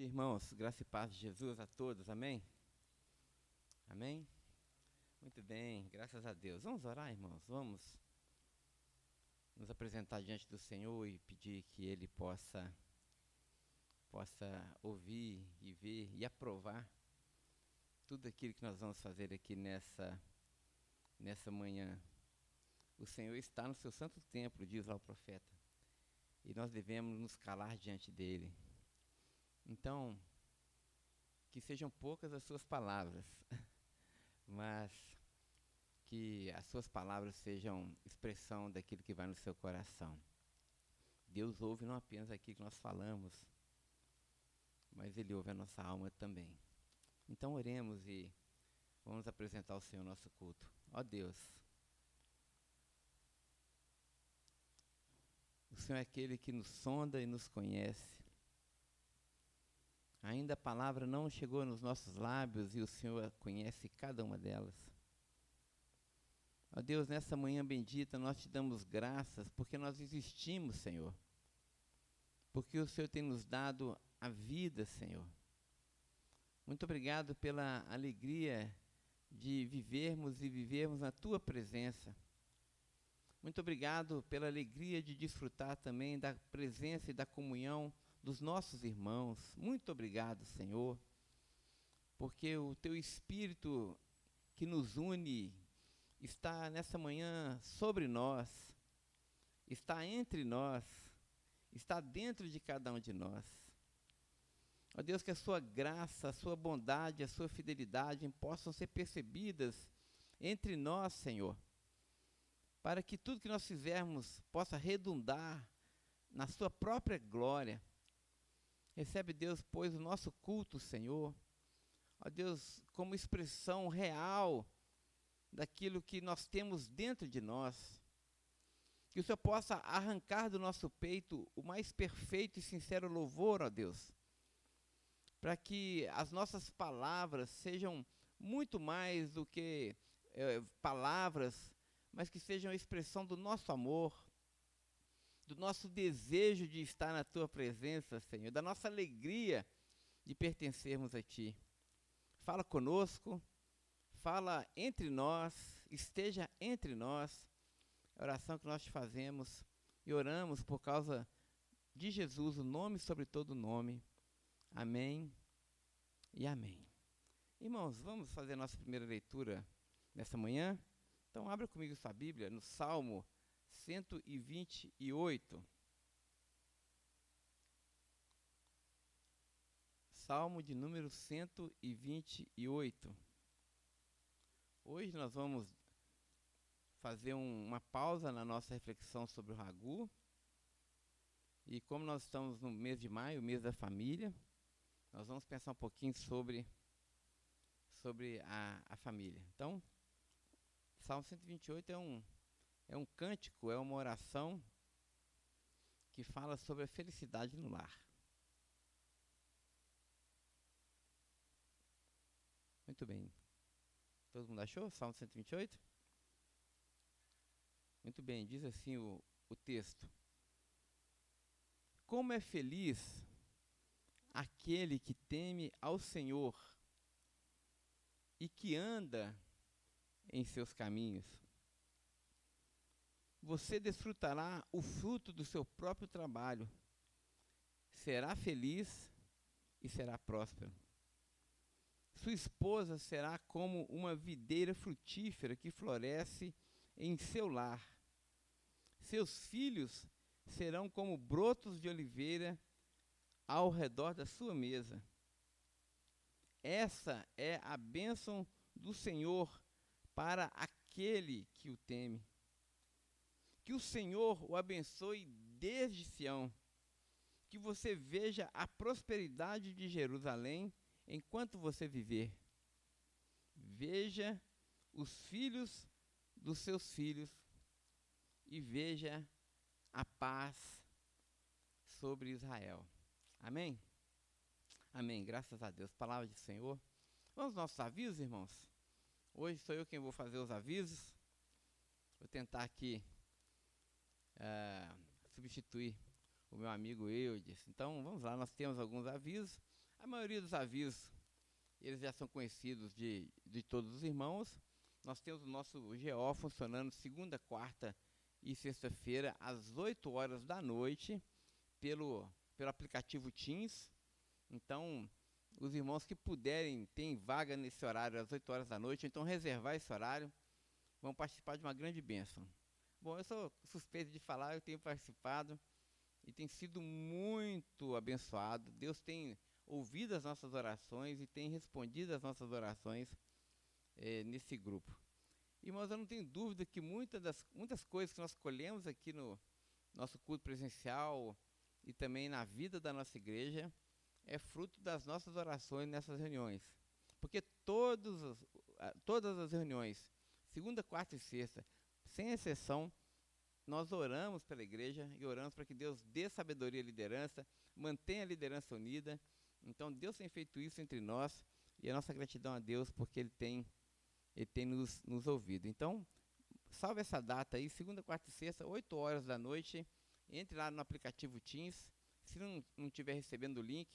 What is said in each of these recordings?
dia, irmãos, graça e paz de Jesus a todos, amém? Amém? Muito bem, graças a Deus. Vamos orar, irmãos, vamos nos apresentar diante do Senhor e pedir que Ele possa ouvir e ver e aprovar tudo aquilo que nós vamos fazer aqui nessa manhã. O Senhor está no seu santo templo, diz lá o profeta, e nós devemos nos calar diante dEle. Então, que sejam poucas as suas palavras, mas que as suas palavras sejam expressão daquilo que vai no seu coração. Deus ouve não apenas aquilo que nós falamos, mas Ele ouve a nossa alma também. Então oremos e vamos apresentar ao Senhor nosso culto. Ó Deus, o Senhor é aquele que nos sonda e nos conhece. Ainda a palavra não chegou nos nossos lábios e o Senhor conhece cada uma delas. Ó Deus, nessa manhã bendita nós te damos graças porque nós existimos, Senhor. Porque o Senhor tem nos dado a vida, Senhor. Muito obrigado pela alegria de vivermos na Tua presença. Muito obrigado pela alegria de desfrutar também da presença e da comunhão dos nossos irmãos. Muito obrigado, Senhor, porque o Teu Espírito que nos une está nessa manhã sobre nós, está entre nós, está dentro de cada um de nós. Ó Deus, que a Sua graça, a Sua bondade, a Sua fidelidade possam ser percebidas entre nós, Senhor, para que tudo que nós fizermos possa redundar na Sua própria glória. Recebe, Deus, pois, o nosso culto, Senhor, ó Deus, como expressão real daquilo que nós temos dentro de nós. Que o Senhor possa arrancar do nosso peito o mais perfeito e sincero louvor, ó Deus, para que as nossas palavras sejam muito mais do que palavras, mas que sejam a expressão do nosso amor, do nosso desejo de estar na Tua presença, Senhor, da nossa alegria de pertencermos a Ti. Fala conosco, fala entre nós, esteja entre nós. A oração que nós te fazemos e oramos por causa de Jesus, o nome sobre todo nome. Amém e amém. Irmãos, vamos fazer a nossa primeira leitura nessa manhã? Então abra comigo sua Bíblia no Salmo 128. Salmo de número 128. Hoje nós vamos fazer uma pausa na nossa reflexão sobre o Ragu. E como nós estamos no mês de maio, mês da família, nós vamos pensar um pouquinho sobre a família. Então, Salmo 128 é um cântico, é uma oração que fala sobre a felicidade no lar. Muito bem. Todo mundo achou? Salmo 128? Muito bem, diz assim o texto. Como é feliz aquele que teme ao Senhor e que anda em seus caminhos. Você desfrutará o fruto do seu próprio trabalho, será feliz e será próspero. Sua esposa será como uma videira frutífera que floresce em seu lar. Seus filhos serão como brotos de oliveira ao redor da sua mesa. Essa é a bênção do Senhor para aquele que o teme. Que o Senhor o abençoe desde Sião. Que você veja a prosperidade de Jerusalém enquanto você viver. Veja os filhos dos seus filhos e veja a paz sobre Israel. Amém? Amém, graças a Deus. Palavra do Senhor. Vamos aos nossos avisos, irmãos? Hoje sou eu quem vou fazer os avisos. Vou tentar aqui substituir o meu amigo Eudes. Então, vamos lá, nós temos alguns avisos. A maioria dos avisos, eles já são conhecidos de todos os irmãos. Nós temos o nosso GO funcionando segunda, quarta e sexta-feira, às 8 horas da noite, pelo aplicativo Teams. Então, os irmãos que puderem, tem vaga nesse horário às 8 horas da noite, então reservar esse horário, vão participar de uma grande bênção. Bom, eu sou suspeito de falar, eu tenho participado e tem sido muito abençoado. Deus tem ouvido as nossas orações e tem respondido as nossas orações nesse grupo. Irmãos, eu não tenho dúvida que muitas coisas que nós colhemos aqui no nosso culto presencial e também na vida da nossa igreja é fruto das nossas orações nessas reuniões. Porque todas as reuniões, segunda, quarta e sexta, sem exceção, nós oramos pela igreja e oramos para que Deus dê sabedoria e liderança, mantenha a liderança unida. Então Deus tem feito isso entre nós e a nossa gratidão a Deus porque Ele tem nos ouvido. Então, salve essa data aí, segunda, quarta e sexta, 8 horas da noite. Entre lá no aplicativo Teams. Se não estiver recebendo o link,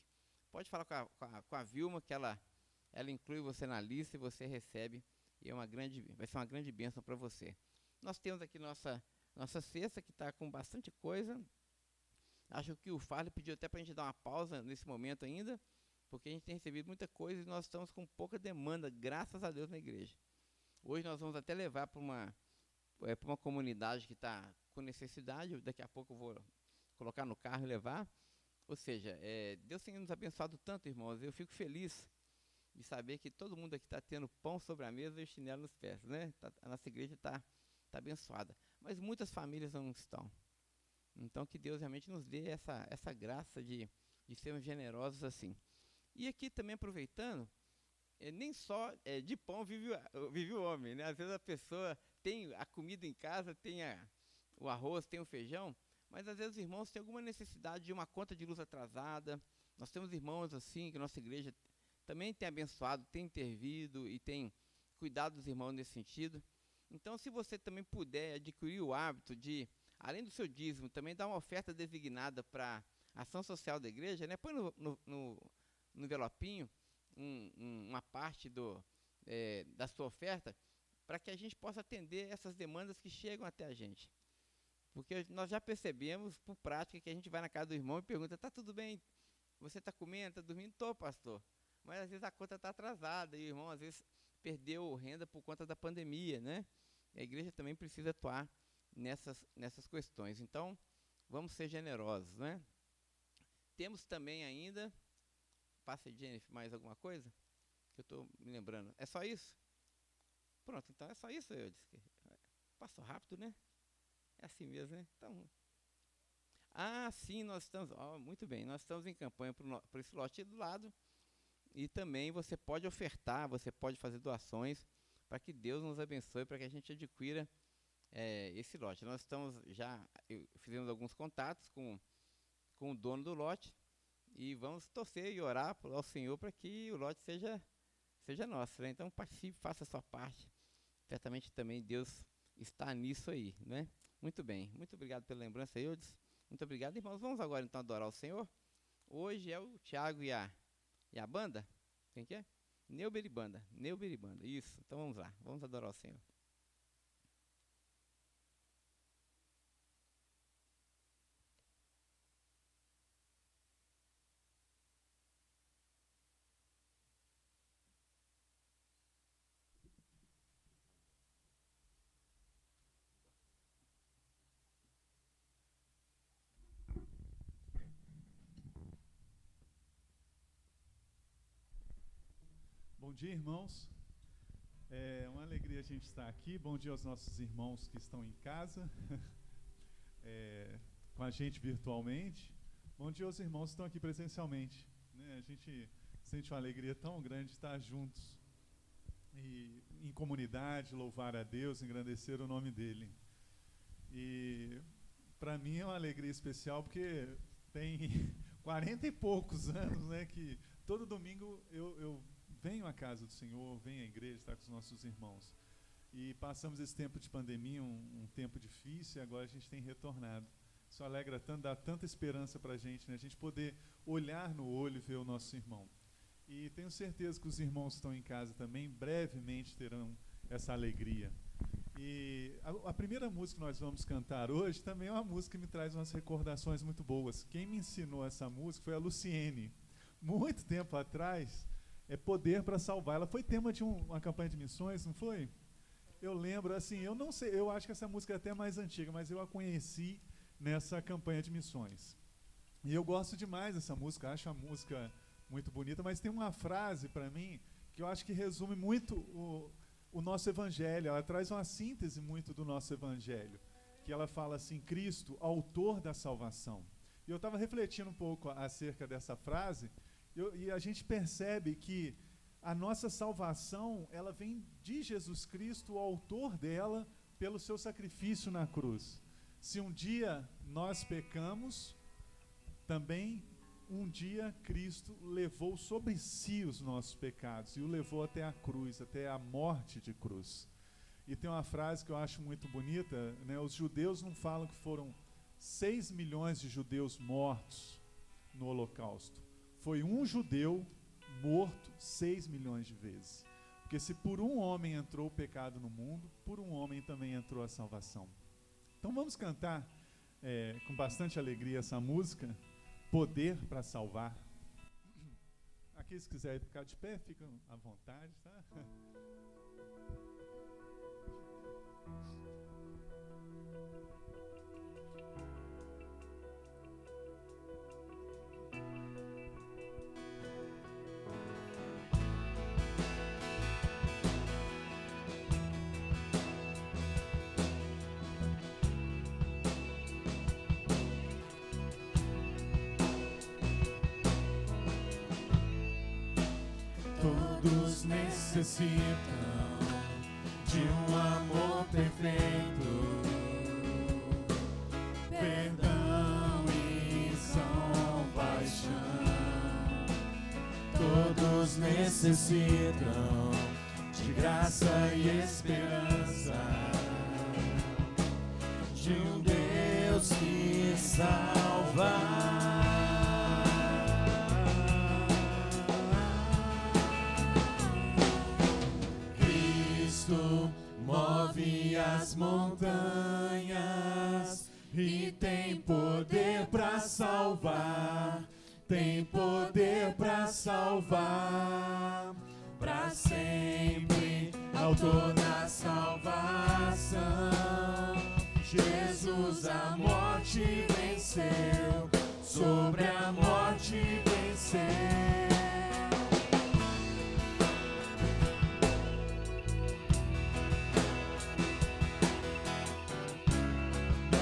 pode falar com a Vilma, que ela inclui você na lista e você recebe. E vai ser uma grande bênção para você. Nós temos aqui nossa cesta, que está com bastante coisa. Acho que o Farley pediu até para a gente dar uma pausa nesse momento ainda, porque a gente tem recebido muita coisa e nós estamos com pouca demanda, graças a Deus, na igreja. Hoje nós vamos até levar para uma comunidade que está com necessidade. Daqui a pouco eu vou colocar no carro e levar. Ou seja, Deus tem nos abençoado tanto, irmãos. Eu fico feliz de saber que todo mundo aqui está tendo pão sobre a mesa e chinelo nos pés, né? A nossa igreja está abençoada. Mas muitas famílias não estão. Então que Deus realmente nos dê essa graça de sermos generosos assim. E aqui também aproveitando, nem só de pão vive o homem, né? Às vezes a pessoa tem a comida em casa, tem o arroz, tem o feijão, mas às vezes os irmãos têm alguma necessidade de uma conta de luz atrasada. Nós temos irmãos assim, que a nossa igreja também tem abençoado, tem intervido e tem cuidado dos irmãos nesse sentido. Então, se você também puder adquirir o hábito de, além do seu dízimo, também dar uma oferta designada para a ação social da igreja, né? Põe no envelopinho uma parte da sua oferta, para que a gente possa atender essas demandas que chegam até a gente. Porque nós já percebemos, por prática, que a gente vai na casa do irmão e pergunta: tá tudo bem? Você está comendo, está dormindo? Tô, pastor. Mas às vezes a conta está atrasada e o irmão às vezes perdeu renda por conta da pandemia, né? E a igreja também precisa atuar nessas questões. Então, vamos ser generosos, né? Temos também ainda, passa Jennifer, mais alguma coisa? Que eu estou me lembrando. É só isso? Pronto, então é só isso. Eu disse. Passou rápido, né? É assim mesmo, né? Então, sim, nós estamos, muito bem, nós estamos em campanha por esse lote do lado. E também você pode ofertar, você pode fazer doações para que Deus nos abençoe, para que a gente adquira esse lote. Nós fizemos alguns contatos com o dono do lote e vamos torcer e orar ao Senhor para que o lote seja nosso, né? Então participe, faça a sua parte. Certamente também Deus está nisso aí, né? Muito bem, muito obrigado pela lembrança, Eudes. Muito obrigado, irmãos. Vamos agora então adorar o Senhor. Hoje é o Tiago e a banda. Quem que é? Neuberibanda. Isso, então vamos lá, vamos adorar o Senhor. Bom dia, irmãos. É uma alegria a gente estar aqui. Bom dia aos nossos irmãos que estão em casa, com a gente virtualmente. Bom dia aos irmãos que estão aqui presencialmente, né? A gente sente uma alegria tão grande de estar juntos e em comunidade, louvar a Deus, engrandecer o nome dEle. E para mim é uma alegria especial porque tem 40 e poucos anos, né, que todo domingo eu venho à casa do Senhor, venho à igreja, estar com os nossos irmãos. E passamos esse tempo de pandemia, um tempo difícil, e agora a gente tem retornado. Isso alegra tanto, dá tanta esperança para a gente, né? A gente poder olhar no olho e ver o nosso irmão. E tenho certeza que os irmãos que estão em casa também brevemente terão essa alegria. E a primeira música que nós vamos cantar hoje também é uma música que me traz umas recordações muito boas. Quem me ensinou essa música foi a Luciene. Muito tempo atrás, é Poder para Salvar. Ela foi tema de uma campanha de missões, não foi? Eu lembro, assim, eu não sei, eu acho que essa música é até mais antiga, mas eu a conheci nessa campanha de missões. E eu gosto demais dessa música, acho a música muito bonita, mas tem uma frase para mim que eu acho que resume muito o nosso evangelho. Ela traz uma síntese muito do nosso evangelho, que ela fala assim: Cristo, autor da salvação. E eu estava refletindo um pouco acerca dessa frase, e a gente percebe que a nossa salvação, ela vem de Jesus Cristo, o autor dela, pelo seu sacrifício na cruz. Se um dia nós pecamos, também um dia Cristo levou sobre si os nossos pecados e o levou até a cruz, até a morte de cruz. E tem uma frase que eu acho muito bonita, né? Os judeus não falam que foram 6 milhões de judeus mortos no Holocausto. Foi um judeu morto 6 milhões de vezes. Porque se por um homem entrou o pecado no mundo, por um homem também entrou a salvação. Então vamos cantar com bastante alegria essa música, Poder para Salvar. Aqueles que quiserem ficar de pé, ficam à vontade, tá? Todos necessitam de um amor perfeito, perdão e compaixão. Todos necessitam de graça e esperança, de um Deus que salva. Move as montanhas e tem poder para salvar, tem poder para salvar, para sempre, autor da salvação. Jesus a morte venceu, sobre a morte venceu.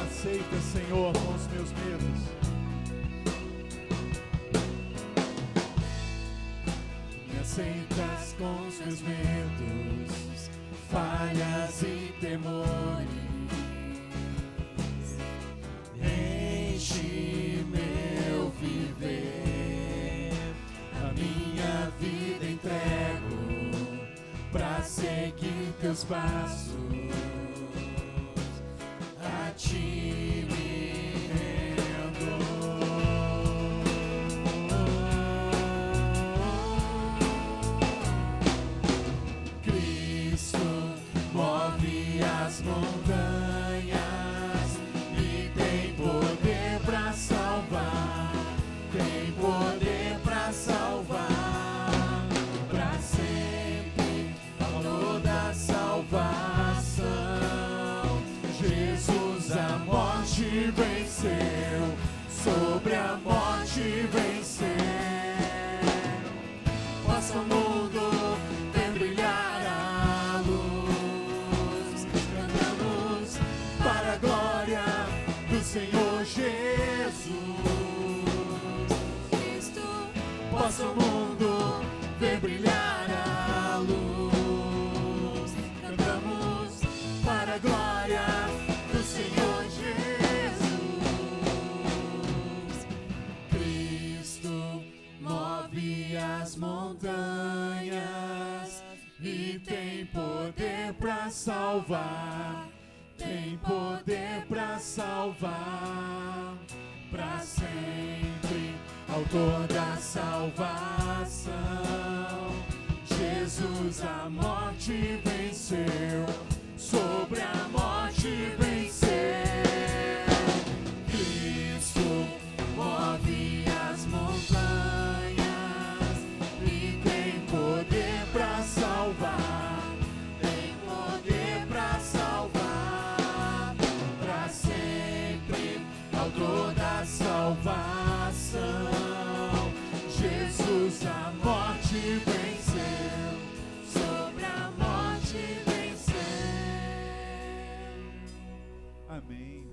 Aceita, Senhor, com os meus medos. Me aceitas com os meus medos, falhas e temores. Enche meu viver, a minha vida entrego pra seguir teus passos. A ti me rendo. Cristo move as montanhas e tem poder para salvar, tem poder para salvar, para sempre, valor da salvação. Jesus a morte venceu, sobre a morte venceu. Possa o mundo ver brilhar a luz, cantamos para a glória do Senhor Jesus. Cristo, possa o mundo ver brilhar a luz, cantamos para a glória do Senhor Jesus. Cristo move as montanhas e tem poder para salvar, tem poder para salvar, para sempre, autor autor da salvação. Jesus a morte venceu, sobre a morte venceu. Cristo move as montanhas e tem poder para salvar, tem poder para salvar, para sempre, autor da salvação. Jesus a morte venceu, sobre a morte venceu. Amém.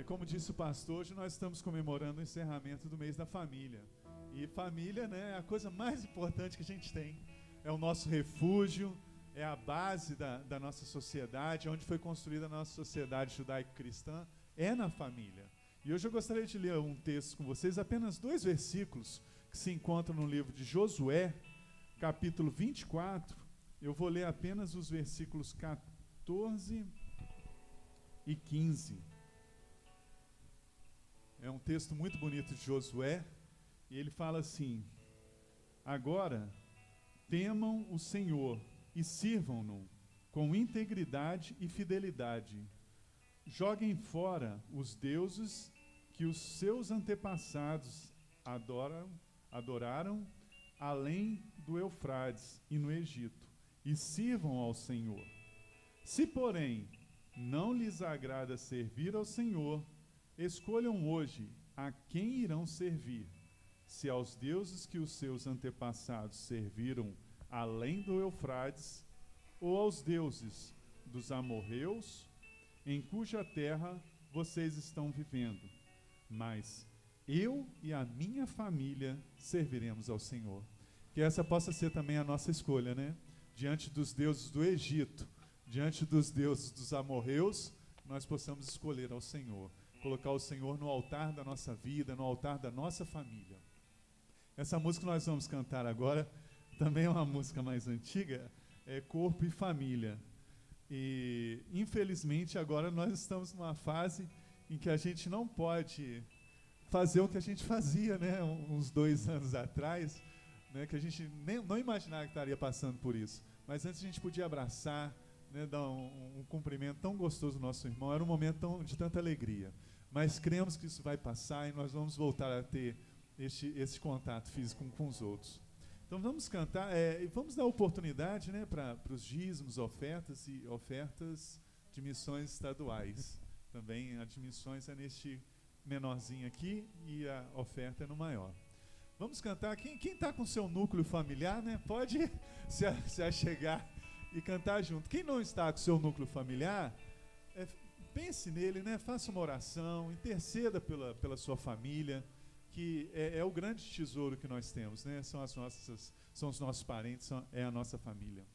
Como disse o pastor, hoje nós estamos comemorando o encerramento do mês da família. E família, né, é a coisa mais importante que a gente tem. É o nosso refúgio, é a base da nossa sociedade, onde foi construída a nossa sociedade judaico-cristã, é na família. E hoje eu gostaria de ler um texto com vocês, apenas 2 versículos, que se encontram no livro de Josué, capítulo 24. Eu vou ler apenas os versículos 14 e 15. É um texto muito bonito de Josué, e ele fala assim: agora temam o Senhor e sirvam-no com integridade e fidelidade. Joguem fora os deuses que os seus antepassados adoraram além do Eufrates e no Egito, e sirvam ao Senhor. Se, porém, não lhes agrada servir ao Senhor, escolham hoje a quem irão servir, se aos deuses que os seus antepassados serviram além do Eufrates, ou aos deuses dos amorreus, em cuja terra vocês estão vivendo. Mas eu e a minha família serviremos ao Senhor. Que essa possa ser também a nossa escolha, né? Diante dos deuses do Egito, diante dos deuses dos amorreus, nós possamos escolher ao Senhor, colocar o Senhor no altar da nossa vida, no altar da nossa família. Essa música que nós vamos cantar agora também é uma música mais antiga, é Corpo e Família. E, infelizmente, agora nós estamos numa fase em que a gente não pode fazer o que a gente fazia, né, uns 2 anos atrás, né, que a gente não imaginava que estaria passando por isso. Mas antes a gente podia abraçar, né, dar um cumprimento tão gostoso ao nosso irmão. Era um momento de tanta alegria. Mas cremos que isso vai passar e nós vamos voltar a ter esse contato físico com os outros. Então vamos cantar, e vamos dar oportunidade, né, para os dízimos, ofertas e ofertas de missões estaduais. Também a de missões é neste menorzinho aqui e a oferta é no maior. Vamos cantar. Quem está com seu núcleo familiar, né, pode se achegar e cantar junto. Quem não está com seu núcleo familiar, pense nele, né, faça uma oração, interceda pela sua família, que é o grande tesouro que nós temos, né? São os nossos parentes, é a nossa família.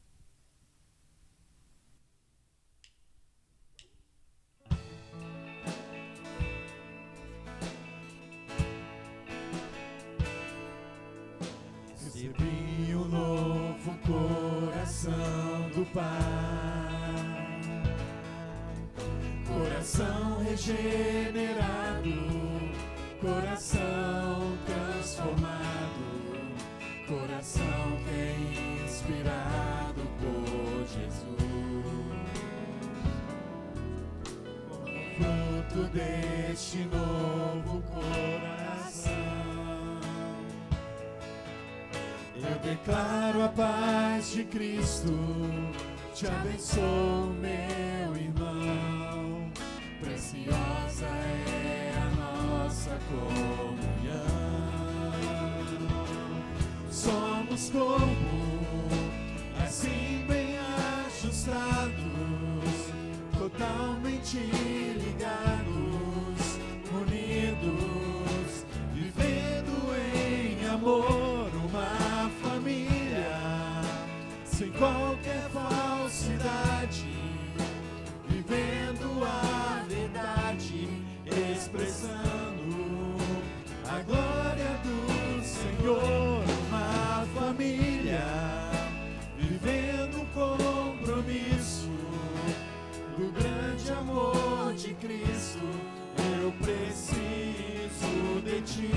Recebi um novo coração do Pai, coração regenerado, coração transformado, coração que é inspirado por Jesus. Como fruto deste novo coração, eu declaro a paz de Cristo, te abençoo, meu irmão, preciosa é a nossa comunhão. Somos corpo, assim bem ajustados, totalmente ligados, unidos, vivendo em amor, uma família, sem qualquer falsidade, vivendo a verdade, expressando a glória do Senhor, uma família, vivendo o compromisso do grande amor de Cristo. Eu preciso de ti,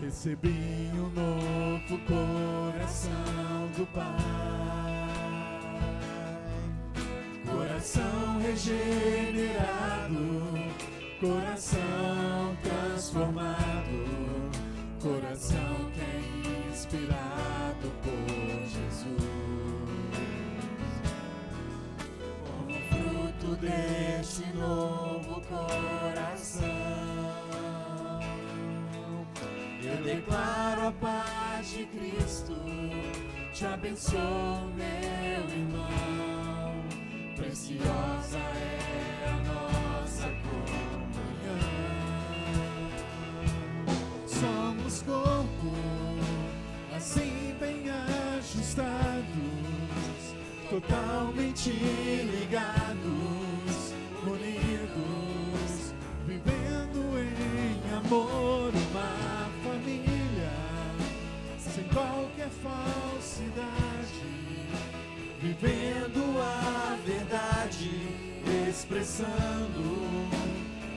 Recebi um novo coração do Pai, coração regenerado, coração transformado, coração que é inspirado por Jesus. Como fruto deste novo coração, eu declaro a paz de Cristo, te abençoo, meu irmão, preciosa é a nossa comunhão. Somos corpo, assim bem ajustados, totalmente ligados, unidos, vivendo em amor, uma família, sem qualquer falsidade, vivendo a verdade, expressando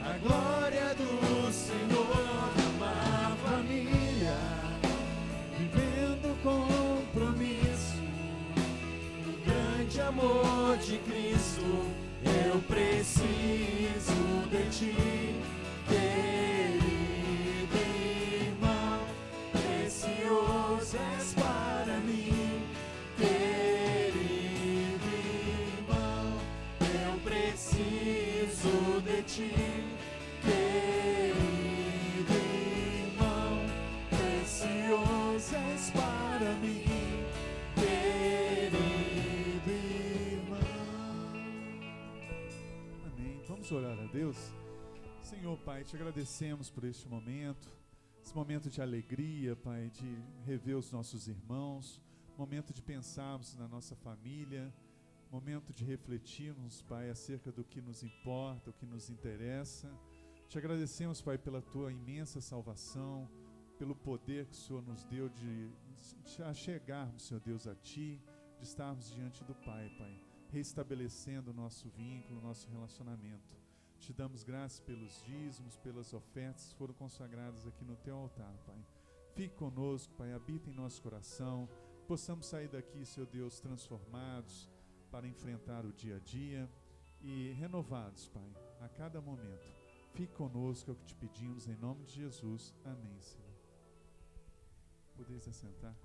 a glória do Senhor, uma família, vivendo compromisso, o grande amor de Cristo. Eu preciso de ti, querido irmão, precioso és para mim, querido irmão, eu preciso de ti, querido irmão, precioso és para mim, querido irmão. Amém. Vamos orar a Deus. Senhor, Pai, te agradecemos por este momento, esse momento de alegria, Pai, de rever os nossos irmãos, momento de pensarmos na nossa família, momento de refletirmos, Pai, acerca do que nos importa, o que nos interessa. Te agradecemos, Pai, pela tua imensa salvação, pelo poder que o Senhor nos deu de achegarmos, Senhor Deus, a Ti, de estarmos diante do Pai, Pai, reestabelecendo o nosso vínculo, o nosso relacionamento. Te damos graças pelos dízimos, pelas ofertas que foram consagradas aqui no Teu altar, Pai. Fique conosco, Pai, habita em nosso coração, possamos sair daqui, Senhor Deus, transformados para enfrentar o dia a dia e renovados, Pai, a cada momento. Fique conosco, é o que te pedimos, em nome de Jesus. Amém, Senhor. Podeis assentar.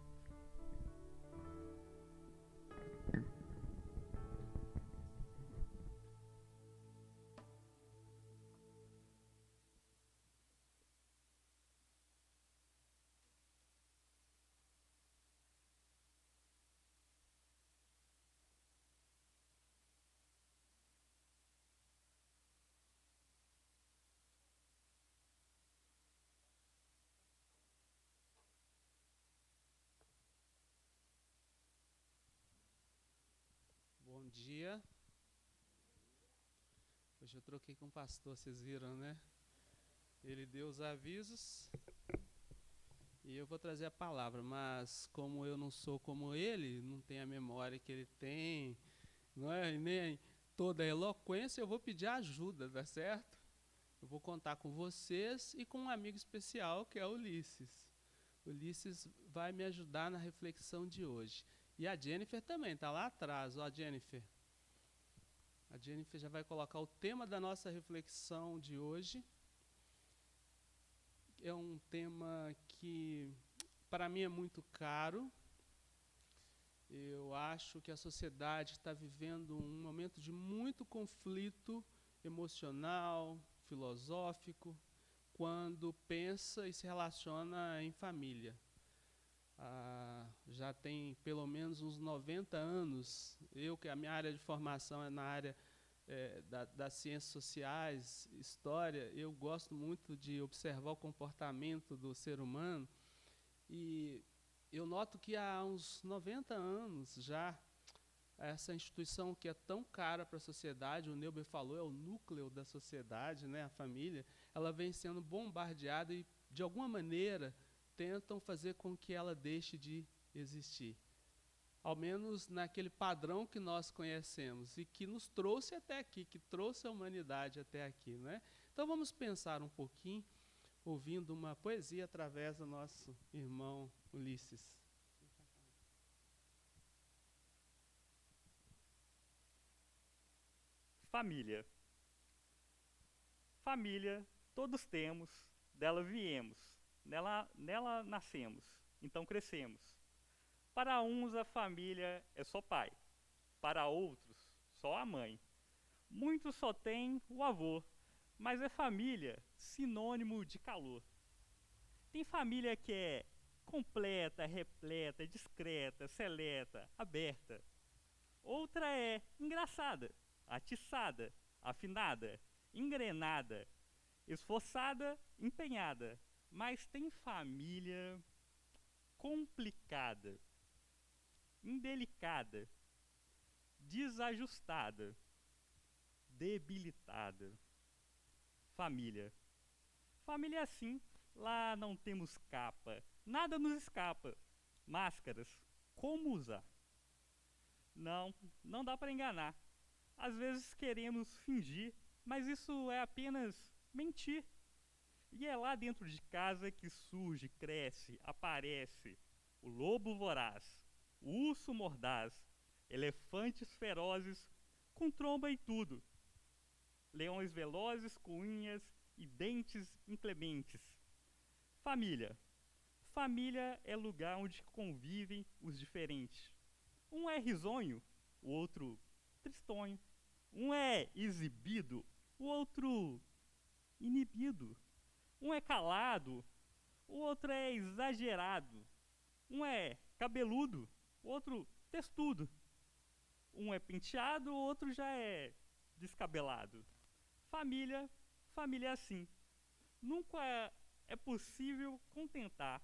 Bom dia. Hoje eu troquei com o pastor, vocês viram, né? Ele deu os avisos e eu vou trazer a palavra, mas como eu não sou como ele, não tenho a memória que ele tem, não é? E nem toda a eloquência, eu vou pedir ajuda, tá certo? Eu vou contar com vocês e com um amigo especial que é o Ulisses. O Ulisses vai me ajudar na reflexão de hoje. E a Jennifer também, está lá atrás, ó, Jennifer. A Jennifer já vai colocar o tema da nossa reflexão de hoje. É um tema que, para mim, é muito caro. Eu acho que a sociedade está vivendo um momento de muito conflito emocional, filosófico, quando pensa e se relaciona em família. Já tem pelo menos uns 90 anos, que a minha área de formação é na área das ciências sociais, história, eu gosto muito de observar o comportamento do ser humano e eu noto que há uns 90 anos já, essa instituição que é tão cara para a sociedade, o Neuber falou, é o núcleo da sociedade, né, a família, ela vem sendo bombardeada e, de alguma maneira, tentam fazer com que ela deixe de existir. Ao menos naquele padrão que nós conhecemos e que nos trouxe até aqui, que trouxe a humanidade até aqui, né? Então vamos pensar um pouquinho, ouvindo uma poesia através do nosso irmão Ulisses. Família. Família, todos temos, dela viemos, nela nascemos, então crescemos. Para uns a família é só pai, para outros só a mãe. Muitos só têm o avô, mas é família, sinônimo de calor. Tem família que é completa, repleta, discreta, seleta, aberta. Outra é engraçada, atiçada, afinada, engrenada, esforçada, empenhada. Mas tem família complicada, indelicada, desajustada, debilitada. Família. Família é assim, lá não temos capa, nada nos escapa. Máscaras, como usar? Não dá para enganar. Às vezes queremos fingir, mas isso é apenas mentir. E é lá dentro de casa que surge, cresce, aparece o lobo voraz, o urso mordaz, elefantes ferozes com tromba e tudo, leões velozes com unhas e dentes inclementes. Família. Família é lugar onde convivem os diferentes. Um é risonho, o outro tristonho. Um é exibido, o outro inibido. Um é calado, o outro é exagerado. Um é cabeludo, o outro testudo. Um é penteado, o outro já é descabelado. Família é assim. Nunca é possível contentar,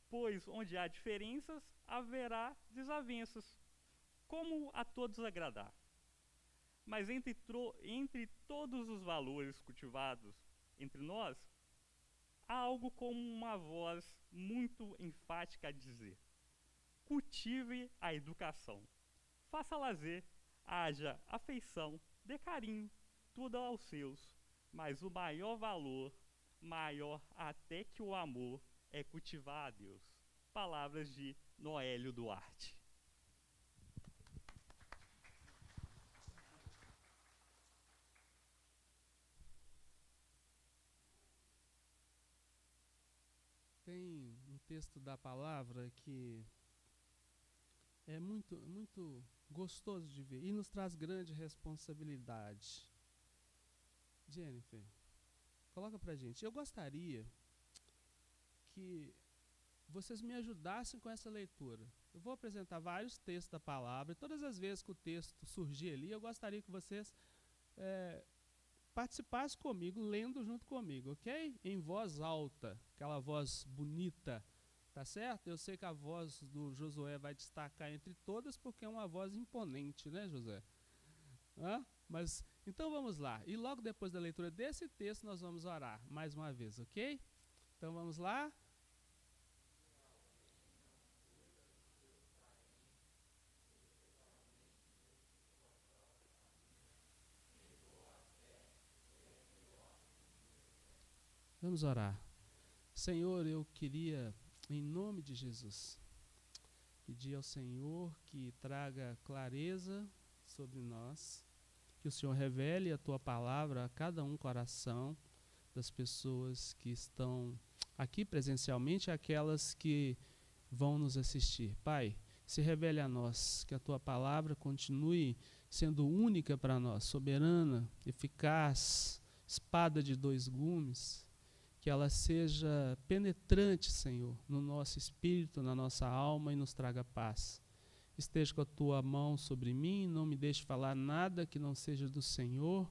pois onde há diferenças, haverá desavenças. Como a todos agradar? Mas entre todos os valores cultivados entre nós, há algo como uma voz muito enfática a dizer: cultive a educação, faça lazer, haja afeição, dê carinho, tudo aos seus, mas o maior valor, maior até que o amor, é cultivar a Deus. Palavras de Noélio Duarte. Tem um texto da palavra que é muito gostoso de ver e nos traz grande responsabilidade. Jennifer, coloca pra gente. Eu gostaria que vocês me ajudassem com essa leitura. Eu vou apresentar vários textos da palavra e todas as vezes que o texto surgir ali, eu gostaria que vocês participassem comigo, lendo junto comigo, ok? Em voz alta, aquela voz bonita, tá certo? Eu sei que a voz do Josué vai destacar entre todas porque é uma voz imponente, né, José? Mas, então vamos lá. E logo depois da leitura desse texto nós vamos orar mais uma vez, ok? Então vamos lá. Vamos orar. Senhor, eu queria, em nome de Jesus, pedir ao Senhor que traga clareza sobre nós, que o Senhor revele a Tua palavra a cada coração das pessoas que estão aqui presencialmente, aquelas que vão nos assistir. Pai, se revele a nós, que a Tua palavra continue sendo única para nós, soberana, eficaz, espada de dois gumes, que ela seja penetrante, Senhor, no nosso espírito, na nossa alma e nos traga paz. Esteja com a Tua mão sobre mim, não me deixe falar nada que não seja do Senhor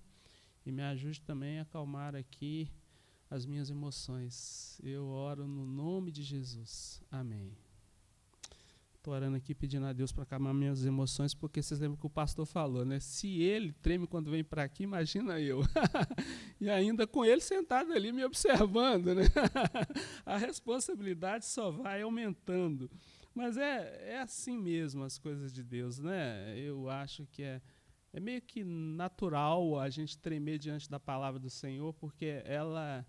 e me ajude também a acalmar aqui as minhas emoções. Eu oro no nome de Jesus. Amém. Estou orando aqui pedindo a Deus para acalmar minhas emoções, porque vocês lembram que o pastor falou, né? Se ele treme quando vem para aqui, imagina eu. E ainda com ele sentado ali me observando, né? A responsabilidade só vai aumentando. Mas é assim mesmo as coisas de Deus, né? Eu acho que é meio que natural a gente tremer diante da palavra do Senhor, porque ela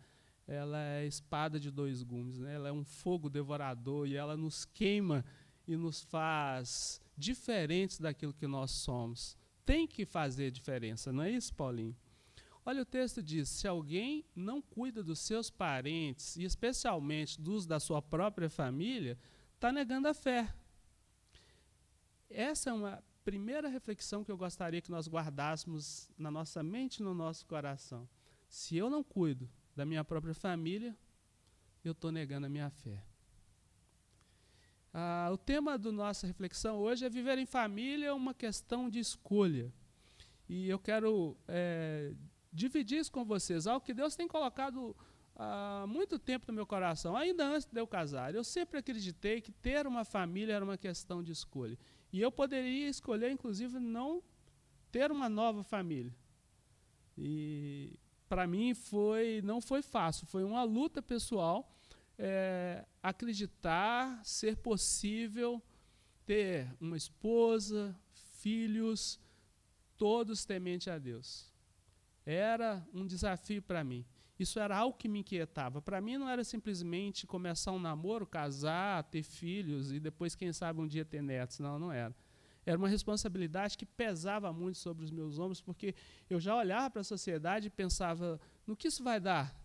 ela é espada de dois gumes, né? Ela é um fogo devorador e ela nos queima e nos faz diferentes daquilo que nós somos. Tem que fazer diferença, não é isso, Paulinho? Olha, o texto diz, se alguém não cuida dos seus parentes, e especialmente dos da sua própria família, está negando a fé. Essa é uma primeira reflexão que eu gostaria que nós guardássemos na nossa mente e no nosso coração. Se eu não cuido da minha própria família, eu estou negando a minha fé. O tema da nossa reflexão hoje é viver em família, uma questão de escolha. E eu quero dividir isso com vocês, algo que Deus tem colocado há muito tempo no meu coração, ainda antes de eu casar. Eu sempre acreditei que ter uma família era uma questão de escolha. E eu poderia escolher, inclusive, não ter uma nova família. E para mim não foi fácil, foi uma luta pessoal acreditar ser possível ter uma esposa, filhos, todos tementes a Deus. Era um desafio para mim. Isso era algo que me inquietava. Para mim não era simplesmente começar um namoro, casar, ter filhos e depois, quem sabe, um dia ter netos. Não era. Era uma responsabilidade que pesava muito sobre os meus ombros, porque eu já olhava para a sociedade e pensava, no que isso vai dar?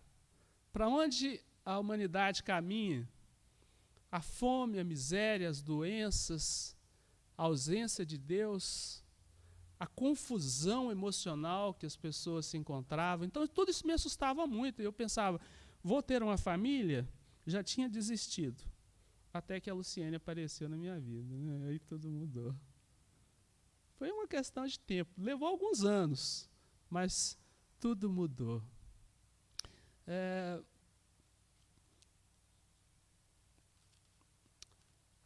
Para onde a humanidade caminha? A fome, a miséria, as doenças, a ausência de Deus, a confusão emocional que as pessoas se encontravam. Então, tudo isso me assustava muito. Eu pensava, vou ter uma família? Já tinha desistido. Até que a Luciene apareceu na minha vida, né? Aí tudo mudou. Foi uma questão de tempo. Levou alguns anos, mas tudo mudou.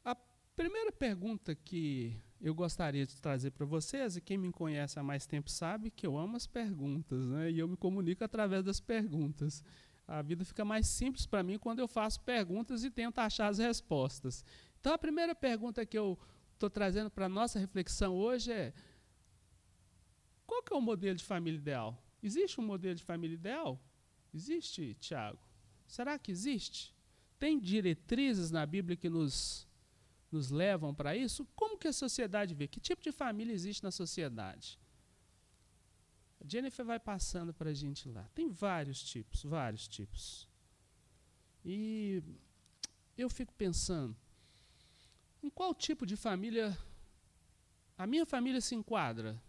A primeira pergunta que eu gostaria de trazer para vocês, e quem me conhece há mais tempo sabe que eu amo as perguntas, né? E eu me comunico através das perguntas. A vida fica mais simples para mim quando eu faço perguntas e tento achar as respostas. Então, a primeira pergunta que eu estou trazendo para a nossa reflexão hoje é: qual que é o modelo de família ideal? Existe um modelo de família ideal? Existe, Tiago? Será que existe? Tem diretrizes na Bíblia que nos levam para isso? Como que a sociedade vê? Que tipo de família existe na sociedade? A Jennifer vai passando para a gente lá. Tem vários tipos, vários tipos. E eu fico pensando, em qual tipo de família a minha família se enquadra?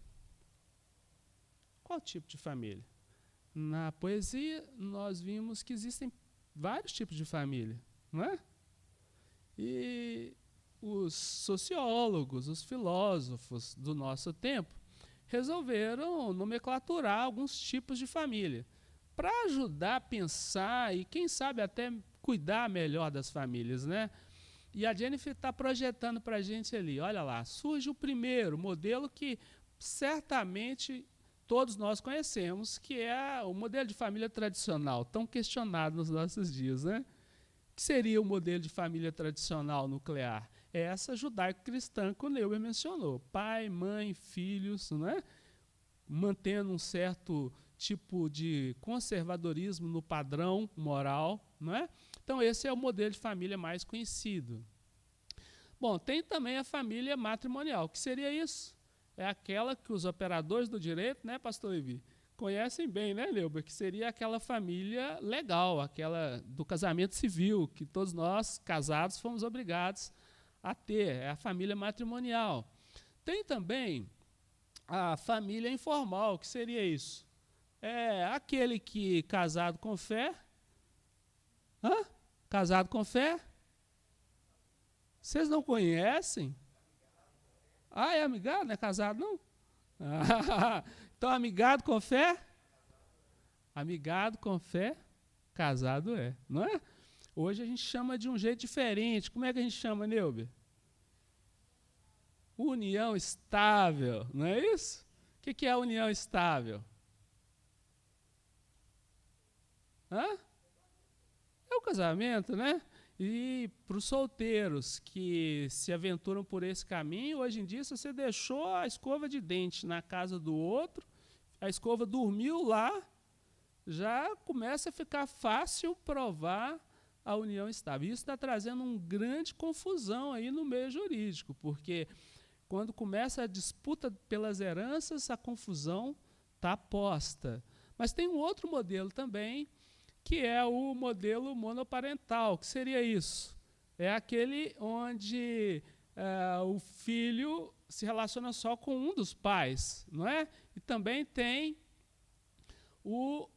Qual tipo de família? Na poesia, nós vimos que existem vários tipos de família, não é? E os sociólogos, os filósofos do nosso tempo resolveram nomenclaturar alguns tipos de família para ajudar a pensar e, quem sabe, até cuidar melhor das famílias, né? E a Jennifer está projetando para a gente ali, olha lá, surge o primeiro modelo que certamente todos nós conhecemos, que é o modelo de família tradicional, tão questionado nos nossos dias, né? O que seria o modelo de família tradicional nuclear? É essa judaico-cristã que o Neuber mencionou, pai, mãe, filhos, né? Mantendo um certo tipo de conservadorismo no padrão moral, não é? Então, esse é o modelo de família mais conhecido. Bom, tem também a família matrimonial. O que seria isso? É aquela que os operadores do direito, né, pastor Levi, conhecem bem, né, Neuber? Que seria aquela família legal, aquela do casamento civil, que todos nós, casados, fomos obrigados a ter. É a família matrimonial. Tem também a família informal. O que seria isso? É aquele que, casado com fé... Hã? Casado com fé? Vocês não conhecem? Ah, é amigado? Não é casado, não? Então, amigado com fé? Amigado com fé, casado é, não é? Hoje a gente chama de um jeito diferente. Como é que a gente chama, Neuber? União estável, não é isso? O que é a união estável? Hã? É o casamento, né? E para os solteiros que se aventuram por esse caminho, hoje em dia, se você deixou a escova de dente na casa do outro, a escova dormiu lá, já começa a ficar fácil provar a união estável. Isso está trazendo uma grande confusão aí no meio jurídico, porque quando começa a disputa pelas heranças, a confusão está posta. Mas tem um outro modelo também, que é o modelo monoparental. Que seria isso? É aquele onde o filho se relaciona só com um dos pais, não é? E também tem o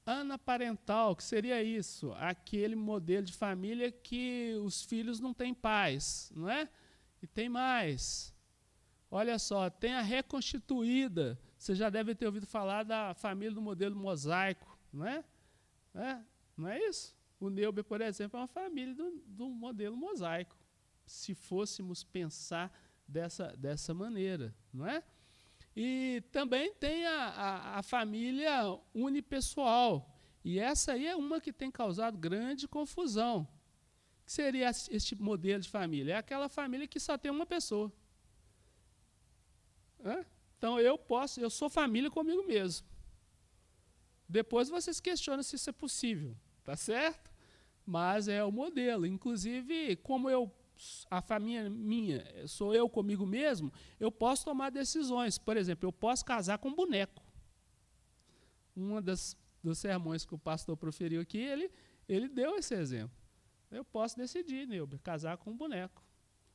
anaparental, que seria isso, aquele modelo de família que os filhos não têm pais, não é? E tem mais. Olha só, tem a reconstituída. Você já deve ter ouvido falar da família do modelo mosaico, não é? Não é isso? O Neuber, por exemplo, é uma família do modelo mosaico, se fôssemos pensar dessa maneira, não é? E também tem a família unipessoal, e essa aí é uma que tem causado grande confusão. O que seria esse modelo de família? É aquela família que só tem uma pessoa. Então eu sou família comigo mesmo. Depois vocês questionam se isso é possível, tá certo? Mas é o modelo. Inclusive, como a família minha sou eu comigo mesmo, eu posso tomar decisões. Por exemplo, eu posso casar com um boneco. Um dos sermões que o pastor proferiu aqui, ele deu esse exemplo. Eu posso decidir, Neuber, casar com um boneco.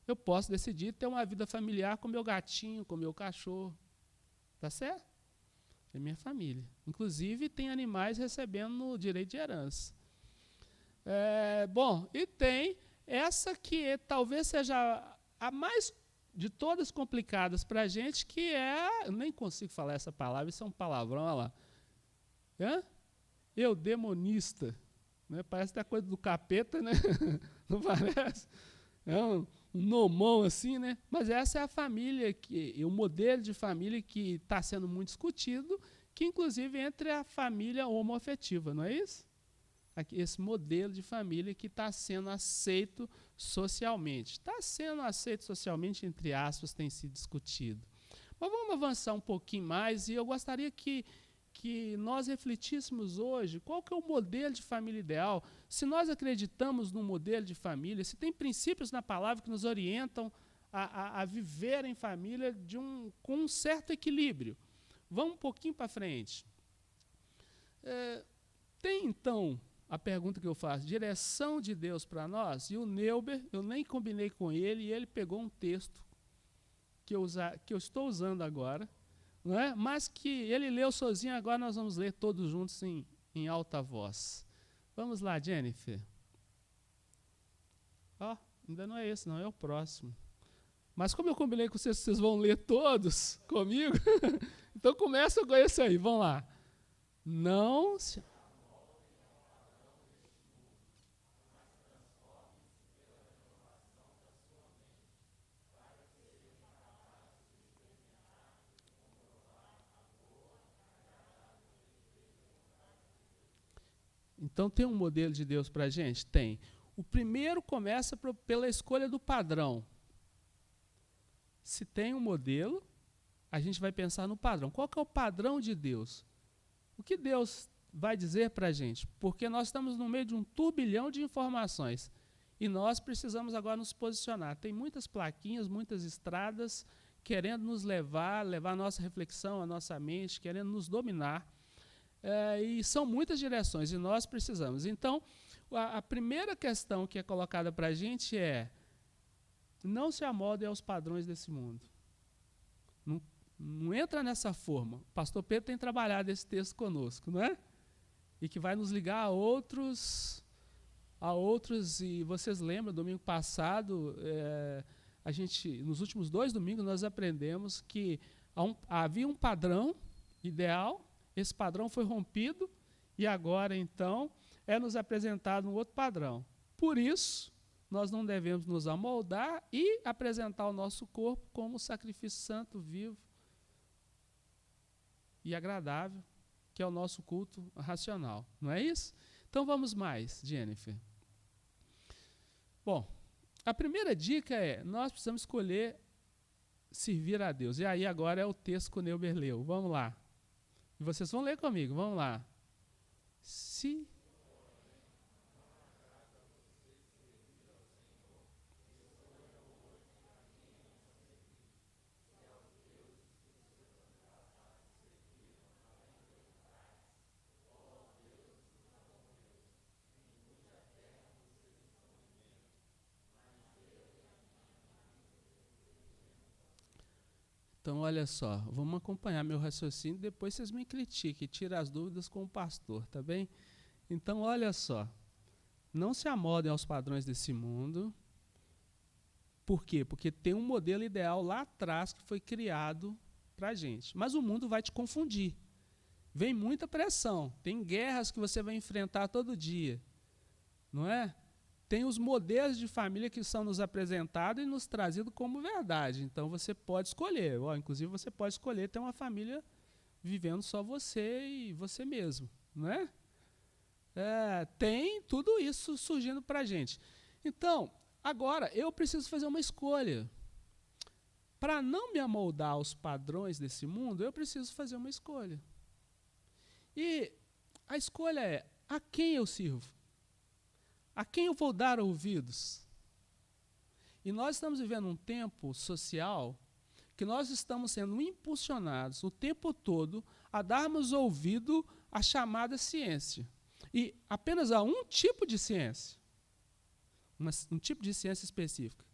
Eu posso decidir ter uma vida familiar com meu gatinho, com meu cachorro. Tá certo? É minha família. Inclusive, tem animais recebendo direito de herança. Bom, e tem essa que talvez seja a mais de todas complicadas para a gente, que é... Eu nem consigo falar essa palavra, isso é um palavrão, olha lá. Eudemonista. Né? Parece até coisa do capeta, né? Não parece? É um nomão assim, né? Mas essa é a família, o modelo de família que está sendo muito discutido, que inclusive entre a família homoafetiva, não é isso? Esse modelo de família que está sendo aceito socialmente. Está sendo aceito socialmente, entre aspas, tem sido discutido. Mas vamos avançar um pouquinho mais, e eu gostaria que nós refletíssemos hoje qual que é o modelo de família ideal. Se nós acreditamos no modelo de família, se tem princípios na palavra que nos orientam a viver em família com um certo equilíbrio. Vamos um pouquinho para frente. Tem, então, a pergunta que eu faço, direção de Deus para nós? E o Neuber, eu nem combinei com ele, e ele pegou um texto que eu estou usando agora, não é? Mas que ele leu sozinho, agora nós vamos ler todos juntos em alta voz. Vamos lá, Jennifer. Ainda não é esse, não, é o próximo. Mas como eu combinei com vocês, vocês vão ler todos comigo, então começa com esse aí, vamos lá. Não se... Então, tem um modelo de Deus para a gente? Tem. O primeiro começa pela escolha do padrão. Se tem um modelo, a gente vai pensar no padrão. Qual que é o padrão de Deus? O que Deus vai dizer para a gente? Porque nós estamos no meio de um turbilhão de informações. E nós precisamos agora nos posicionar. Tem muitas plaquinhas, muitas estradas querendo nos levar a nossa reflexão, a nossa mente, querendo nos dominar. E são muitas direções, e nós precisamos. Então, a primeira questão que é colocada para a gente é: não se amolde aos padrões desse mundo. Não entra nessa forma. O pastor Pedro tem trabalhado esse texto conosco, não é? E que vai nos ligar a outros, e vocês lembram, domingo passado, nos últimos 2 domingos, nós aprendemos que havia um padrão ideal. Esse padrão foi rompido e agora, então, é nos apresentado um outro padrão. Por isso, nós não devemos nos amoldar e apresentar o nosso corpo como sacrifício santo, vivo e agradável, que é o nosso culto racional. Não é isso? Então, vamos mais, Jennifer. Bom, a primeira dica é: nós precisamos escolher servir a Deus. E aí, agora é o texto que o Neuber leu. Vamos lá. E vocês vão ler comigo, vamos lá. Se Então, olha só, vamos acompanhar meu raciocínio, depois vocês me critiquem, tirem as dúvidas com o pastor, tá bem? Então, olha só, não se amoldem aos padrões desse mundo. Por quê? Porque tem um modelo ideal lá atrás que foi criado para a gente. Mas o mundo vai te confundir. Vem muita pressão, tem guerras que você vai enfrentar todo dia, não é? Tem os modelos de família que são nos apresentados e nos trazidos como verdade. Então, você pode escolher. Inclusive, você pode escolher ter uma família vivendo só você e você mesmo. Não é? Tem tudo isso surgindo para a gente. Então, agora, eu preciso fazer uma escolha. Para não me amoldar aos padrões desse mundo, eu preciso fazer uma escolha. E a escolha é: a quem eu sirvo? A quem eu vou dar ouvidos? E nós estamos vivendo um tempo social que nós estamos sendo impulsionados o tempo todo a darmos ouvido à chamada ciência. E apenas a um tipo de ciência. Um tipo de ciência específica.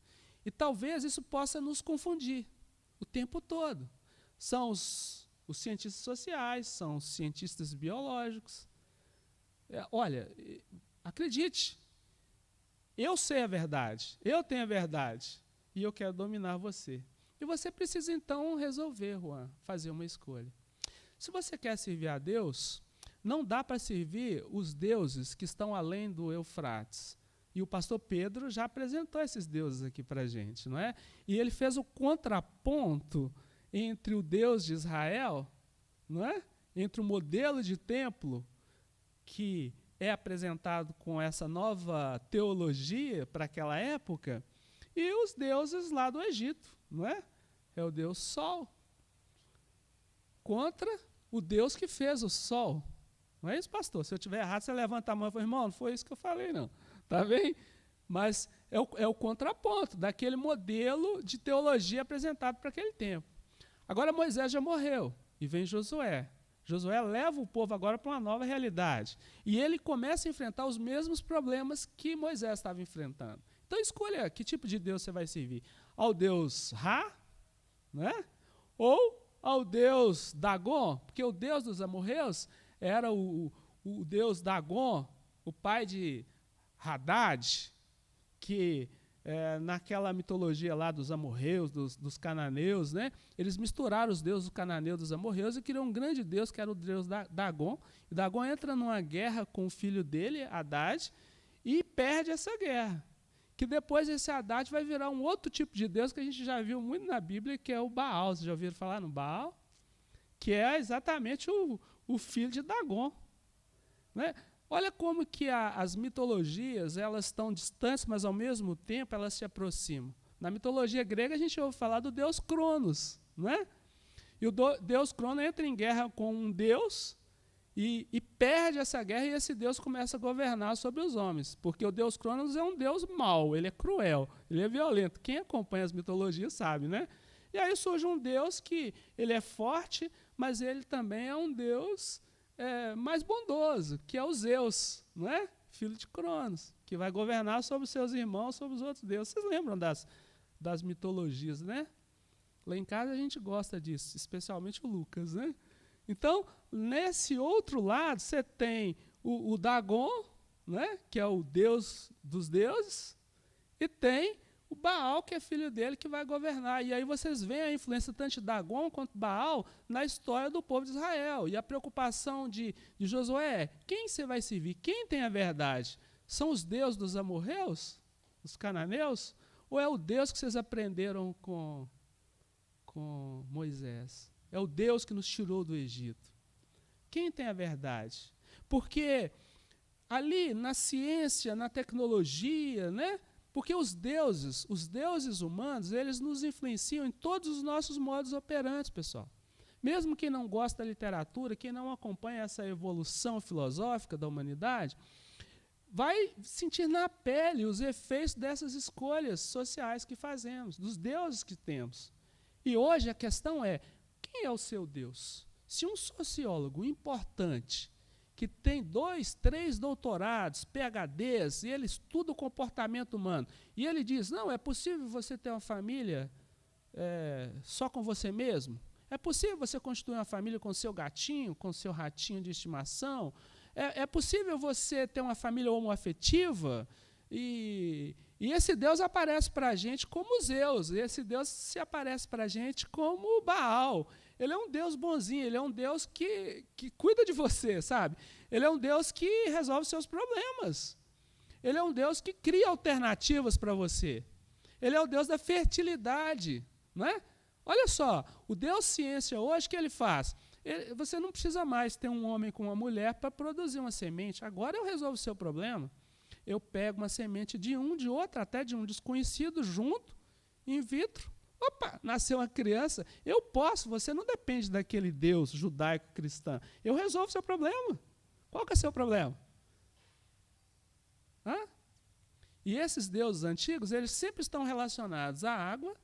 E talvez isso possa nos confundir o tempo todo. São os cientistas sociais, são os cientistas biológicos. Olha, acredite, eu sei a verdade, eu tenho a verdade, e eu quero dominar você. E você precisa, então, resolver, Juan, fazer uma escolha. Se você quer servir a Deus, não dá para servir os deuses que estão além do Eufrates. E o pastor Pedro já apresentou esses deuses aqui para a gente, não é? E ele fez o contraponto entre o Deus de Israel, não é? Entre o modelo de templo que é apresentado com essa nova teologia para aquela época, e os deuses lá do Egito, não é? É o Deus Sol contra o Deus que fez o Sol. Não é isso, pastor? Se eu estiver errado, você levanta a mão e fala: irmão, não foi isso que eu falei, não. Tá bem? Mas é o contraponto daquele modelo de teologia apresentado para aquele tempo. Agora Moisés já morreu e vem Josué. Josué leva o povo agora para uma nova realidade. E ele começa a enfrentar os mesmos problemas que Moisés estava enfrentando. Então escolha que tipo de Deus você vai servir. Ao Deus Ra, né? Ou ao Deus Dagon, porque o Deus dos amorreus era o Deus Dagon, o pai de Haddad, que naquela mitologia lá dos amorreus, dos cananeus, né, eles misturaram os deuses do cananeu dos amorreus e criaram um grande deus, que era o deus Dagon. E Dagon entra numa guerra com o filho dele, Haddad, e perde essa guerra. Que depois esse Haddad vai virar um outro tipo de deus que a gente já viu muito na Bíblia, que é o Baal. Vocês já ouviram falar no Baal? Que é exatamente o filho de Dagon. Né? Olha como que as mitologias, elas estão distantes, mas ao mesmo tempo elas se aproximam. Na mitologia grega a gente ouve falar do deus Cronos, não é? E o deus Cronos entra em guerra com um deus e perde essa guerra, e esse deus começa a governar sobre os homens, porque o deus Cronos é um deus mau, ele é cruel, ele é violento. Quem acompanha as mitologias sabe, né? E aí surge um deus que ele é forte, mas ele também é um deus mais bondoso, que é o Zeus, não é? Filho de Cronos, que vai governar sobre os seus irmãos, sobre os outros deuses. Vocês lembram das mitologias, né? Lá em casa a gente gosta disso, especialmente o Lucas, né? Então, nesse outro lado, você tem o Dagon, né? Que é o deus dos deuses, e tem o Baal, que é filho dele, que vai governar. E aí vocês veem a influência tanto de Dagon quanto Baal na história do povo de Israel. E a preocupação de Josué: quem você vai servir? Quem tem a verdade? São os deuses dos amorreus? Os cananeus? Ou é o Deus que vocês aprenderam com Moisés? É o Deus que nos tirou do Egito. Quem tem a verdade? Porque ali na ciência, na tecnologia, né? Porque os deuses humanos, eles nos influenciam em todos os nossos modos operantes, pessoal. Mesmo quem não gosta da literatura, quem não acompanha essa evolução filosófica da humanidade, vai sentir na pele os efeitos dessas escolhas sociais que fazemos, dos deuses que temos. E hoje a questão é, quem é o seu Deus? Se um sociólogo importante, que tem 2, 3 doutorados, PhDs, e ele estuda o comportamento humano, e ele diz, não, é possível você ter uma família só com você mesmo? É possível você constituir uma família com seu gatinho, com seu ratinho de estimação? É possível você ter uma família homoafetiva? E esse Deus aparece para a gente como Zeus, esse Deus se aparece para a gente como Baal. Ele é um Deus bonzinho, ele é um Deus que cuida de você, sabe? Ele é um Deus que resolve seus problemas. Ele é um Deus que cria alternativas para você. Ele é o Deus da fertilidade, não é? Olha só, o Deus ciência hoje, o que ele faz? Você não precisa mais ter um homem com uma mulher para produzir uma semente. Agora eu resolvo o seu problema. Eu pego uma semente de um, de outro, até de um desconhecido, junto, in vitro. Opa, nasceu uma criança. Eu posso, você não depende daquele Deus judaico-cristão. Eu resolvo o seu problema. Qual que é o seu problema? Hã? E esses deuses antigos, eles sempre estão relacionados à água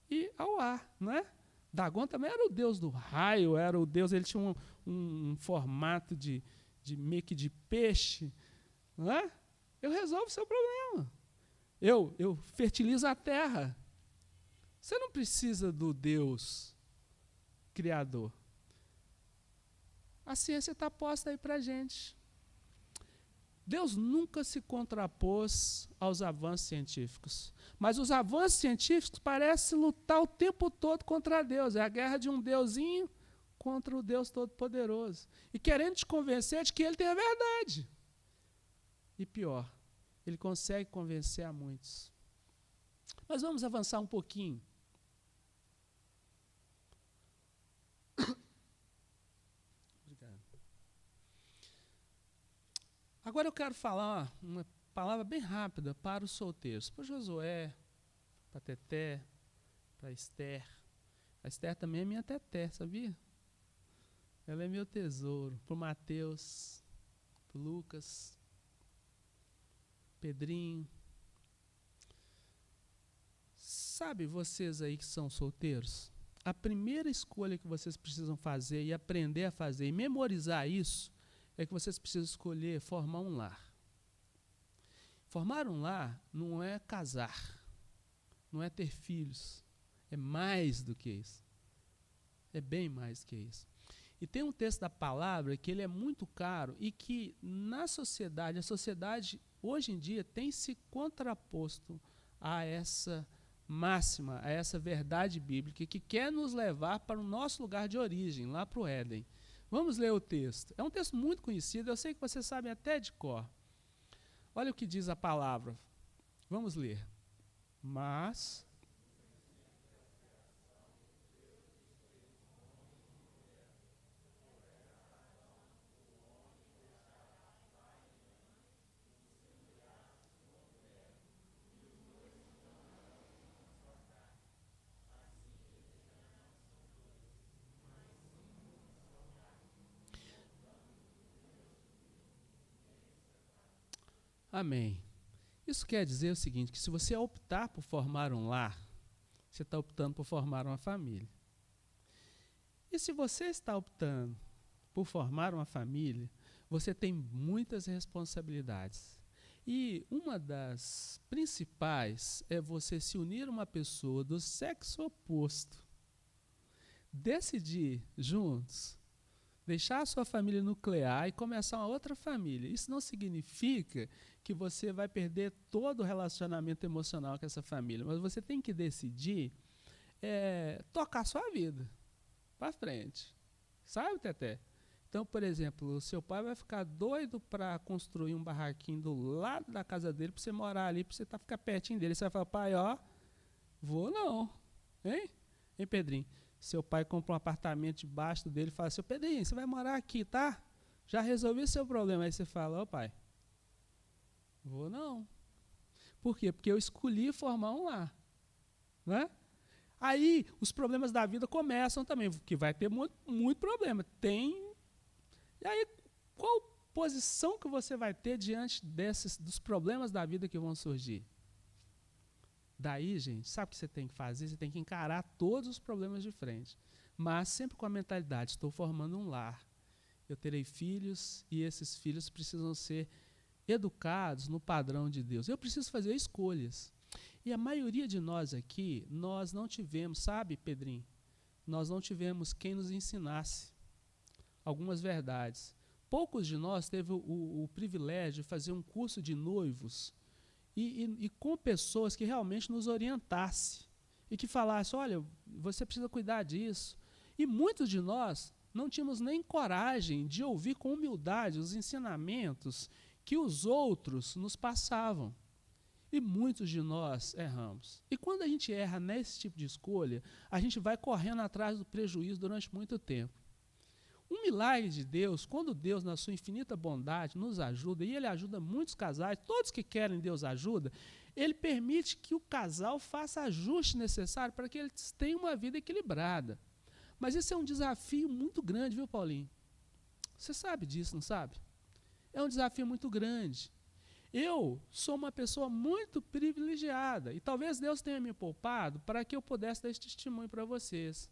e ao ar, não é? Dagon também era o deus do raio, era o deus, ele tinha um formato de meio que de peixe, não é? Eu resolvo o seu problema. Eu fertilizo a terra. Você não precisa do Deus criador. A ciência está posta aí para a gente. Deus nunca se contrapôs aos avanços científicos. Mas os avanços científicos parecem lutar o tempo todo contra Deus. É a guerra de um deusinho contra o Deus Todo-Poderoso. E querendo te convencer de que ele tem a verdade. E pior, ele consegue convencer a muitos. Mas vamos avançar um pouquinho. Obrigado. Agora eu quero falar uma palavra bem rápida para os solteiros. Para Josué, para Teté, para Esther. A Esther também é minha Teté, sabia? Ela é meu tesouro. Para o Mateus, para o Lucas, Pedrinho. Sabe, vocês aí que são solteiros, a primeira escolha que vocês precisam fazer e aprender a fazer e memorizar isso é que vocês precisam escolher formar um lar. Formar um lar não é casar, não é ter filhos, é mais do que isso. É bem mais do que isso. E tem um texto da palavra que ele é muito caro e que na sociedade, a sociedade hoje em dia tem se contraposto a essa máxima, a essa verdade bíblica que quer nos levar para o nosso lugar de origem, lá para o Éden. Vamos ler o texto. É um texto muito conhecido, eu sei que vocês sabem até de cor. Olha o que diz a palavra. Vamos ler. Mas... Amém. Isso quer dizer o seguinte, que se você optar por formar um lar, você está optando por formar uma família. E se você está optando por formar uma família, você tem muitas responsabilidades. E uma das principais é você se unir a uma pessoa do sexo oposto. Decidir juntos, deixar a sua família nuclear e começar uma outra família. Isso não significa que você vai perder todo o relacionamento emocional com essa família, mas você tem que decidir tocar a sua vida para frente. Sabe, Teté? Então, por exemplo, o seu pai vai ficar doido para construir um barraquinho do lado da casa dele para você morar ali, para você ficar pertinho dele. Você vai falar, pai, ó, vou não. Hein, Pedrinho? Seu pai compra um apartamento debaixo dele e fala, seu Pedrinho, você vai morar aqui, tá? Já resolvi o seu problema. Aí você fala, ó pai, vou não. Por quê? Porque eu escolhi formar um lar. Né? Aí os problemas da vida começam também, que vai ter muito problema. E aí, qual posição que você vai ter diante dos problemas da vida que vão surgir? Daí, gente, sabe o que você tem que fazer? Você tem que encarar todos os problemas de frente. Mas sempre com a mentalidade, estou formando um lar. Eu terei filhos e esses filhos precisam ser educados no padrão de Deus. Eu preciso fazer escolhas. E a maioria de nós aqui, nós não tivemos, sabe, Pedrinho? Nós não tivemos quem nos ensinasse algumas verdades. Poucos de nós teve o privilégio de fazer um curso de noivos e com pessoas que realmente nos orientassem e que falassem, olha, você precisa cuidar disso. E muitos de nós não tínhamos nem coragem de ouvir com humildade os ensinamentos que os outros nos passavam. E muitos de nós erramos. E quando a gente erra nesse tipo de escolha, a gente vai correndo atrás do prejuízo durante muito tempo. Um milagre de Deus, quando Deus, na sua infinita bondade, nos ajuda, e Ele ajuda muitos casais, todos que querem Deus ajuda, Ele permite que o casal faça ajuste necessário para que eles tenham uma vida equilibrada. Mas esse é um desafio muito grande, viu, Paulinho? Você sabe disso, não sabe? É um desafio muito grande. Eu sou uma pessoa muito privilegiada, e talvez Deus tenha me poupado para que eu pudesse dar esse testemunho para vocês.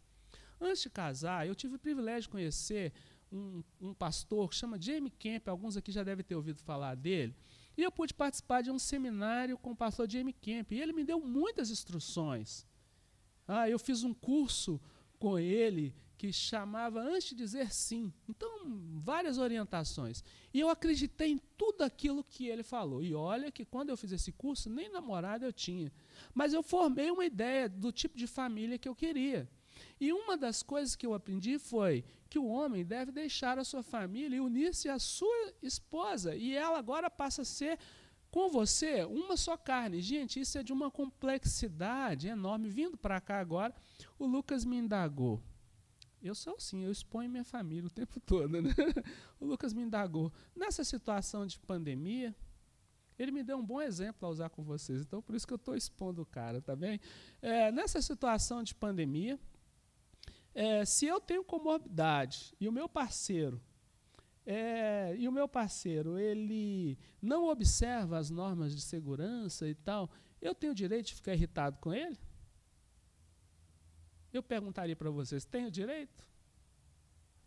Antes de casar, eu tive o privilégio de conhecer um pastor que chama Jamie Camp, alguns aqui já devem ter ouvido falar dele, e eu pude participar de um seminário com o pastor Jamie Camp, e ele me deu muitas instruções. Eu fiz um curso com ele que chamava Antes de Dizer Sim. Então, várias orientações. E eu acreditei em tudo aquilo que ele falou. E olha que quando eu fiz esse curso, nem namorada eu tinha. Mas eu formei uma ideia do tipo de família que eu queria. E uma das coisas que eu aprendi foi que o homem deve deixar a sua família e unir-se à sua esposa. E ela agora passa a ser, com você, uma só carne. Gente, isso é de uma complexidade enorme. Vindo para cá agora, o Lucas me indagou. Eu sou assim, eu exponho minha família o tempo todo, né? O Lucas me indagou. Nessa situação de pandemia, ele me deu um bom exemplo a usar com vocês. Então, por isso que eu estou expondo o cara, tá bem? Nessa situação de pandemia, se eu tenho comorbidade e o meu parceiro ele não observa as normas de segurança e tal, eu tenho o direito de ficar irritado com ele? Eu perguntaria para vocês, tem o direito?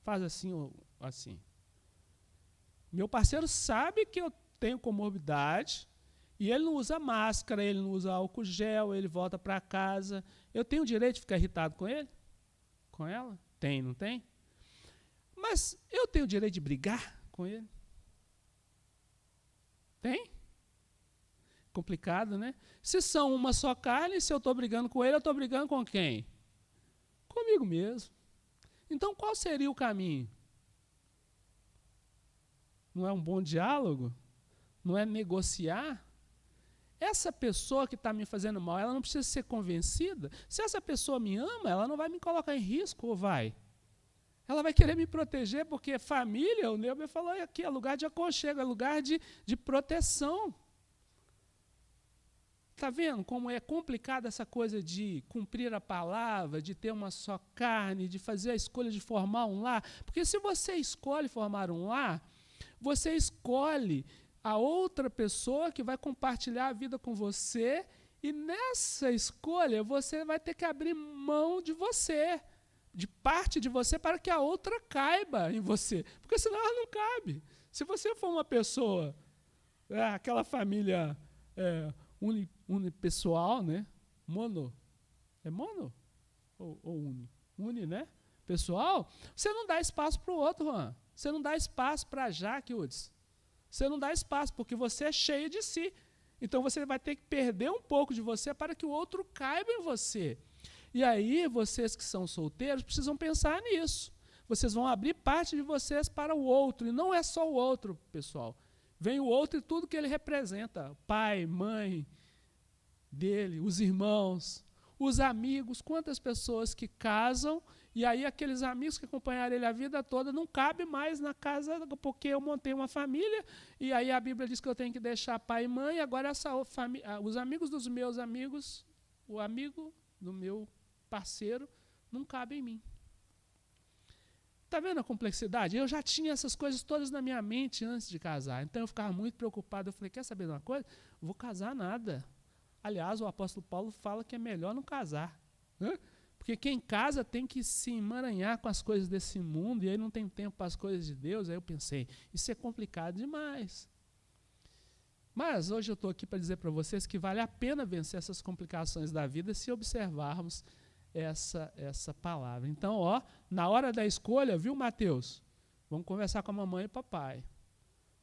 Faz assim ou assim. Meu parceiro sabe que eu tenho comorbidade e ele não usa máscara, ele não usa álcool gel, ele volta para casa. Eu tenho o direito de ficar irritado com ele? Com ela? Tem, não tem? Mas eu tenho o direito de brigar com ele? Tem? Complicado, né? Se são uma só carne, se eu estou brigando com ele, eu estou brigando com quem? Comigo mesmo. Então, qual seria o caminho? Não é um bom diálogo? Não é negociar? Essa pessoa que está me fazendo mal, ela não precisa ser convencida? Se essa pessoa me ama, ela não vai me colocar em risco, ou vai? Ela vai querer me proteger, porque família, o Neuber falou aqui, é lugar de aconchego, é lugar de proteção. Está vendo como é complicada essa coisa de cumprir a palavra, de ter uma só carne, de fazer a escolha de formar um lar? Porque se você escolhe formar um lar, você escolhe a outra pessoa que vai compartilhar a vida com você, e nessa escolha você vai ter que abrir mão de você, de parte de você, para que a outra caiba em você. Porque senão ela não cabe. Se você for uma pessoa, aquela família unipessoal, né? Mono. É mono? Ou uni? Uni, né? Pessoal, você não dá espaço para o outro, Juan. Você não dá espaço para a Jaque, Uds. Você não dá espaço, porque você é cheio de si. Então você vai ter que perder um pouco de você para que o outro caiba em você. E aí, vocês que são solteiros precisam pensar nisso. Vocês vão abrir parte de vocês para o outro. E não é só o outro, pessoal. Vem o outro e tudo que ele representa. Pai, mãe dele, os irmãos, os amigos. Quantas pessoas que casam e aí aqueles amigos que acompanharam ele a vida toda não cabem mais na casa porque eu montei uma família e aí a Bíblia diz que eu tenho que deixar pai e mãe. Agora os amigos dos meus amigos, o amigo do meu parceiro não cabe em mim. Está vendo a complexidade? Eu já tinha essas coisas todas na minha mente antes de casar. Então eu ficava muito preocupado. Eu falei, quer saber de uma coisa? Vou casar nada. Aliás, o apóstolo Paulo fala que é melhor não casar. Porque quem casa tem que se emaranhar com as coisas desse mundo e aí não tem tempo para as coisas de Deus. Aí eu pensei, isso é complicado demais. Mas hoje eu estou aqui para dizer para vocês que vale a pena vencer essas complicações da vida se observarmos essa palavra. Então, na hora da escolha, viu, Mateus? Vamos conversar com a mamãe e o papai.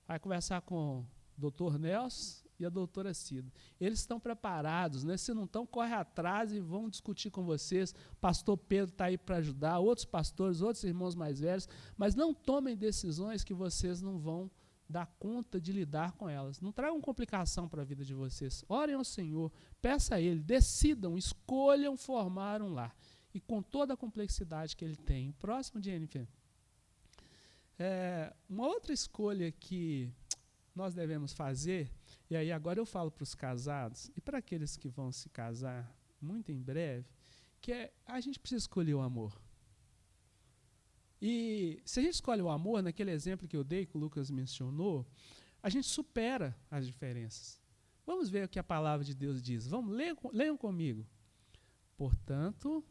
Vai conversar com o doutor Nelson e a doutora Cida. Eles estão preparados, né? Se não estão, corre atrás e vão discutir com vocês. Pastor Pedro está aí para ajudar, outros pastores, outros irmãos mais velhos, mas não tomem decisões que vocês não vão dar conta de lidar com elas. Não tragam complicação para a vida de vocês. Orem ao Senhor, peça a Ele, decidam, escolham formar um lar. E com toda a complexidade que ele tem. Próximo, Jennifer. Uma outra escolha que nós devemos fazer, e aí agora eu falo para os casados, e para aqueles que vão se casar muito em breve, que é a gente precisa escolher o amor. E se a gente escolhe o amor, naquele exemplo que eu dei, que o Lucas mencionou, a gente supera as diferenças. Vamos ver o que a palavra de Deus diz. Vamos, leiam comigo. Portanto,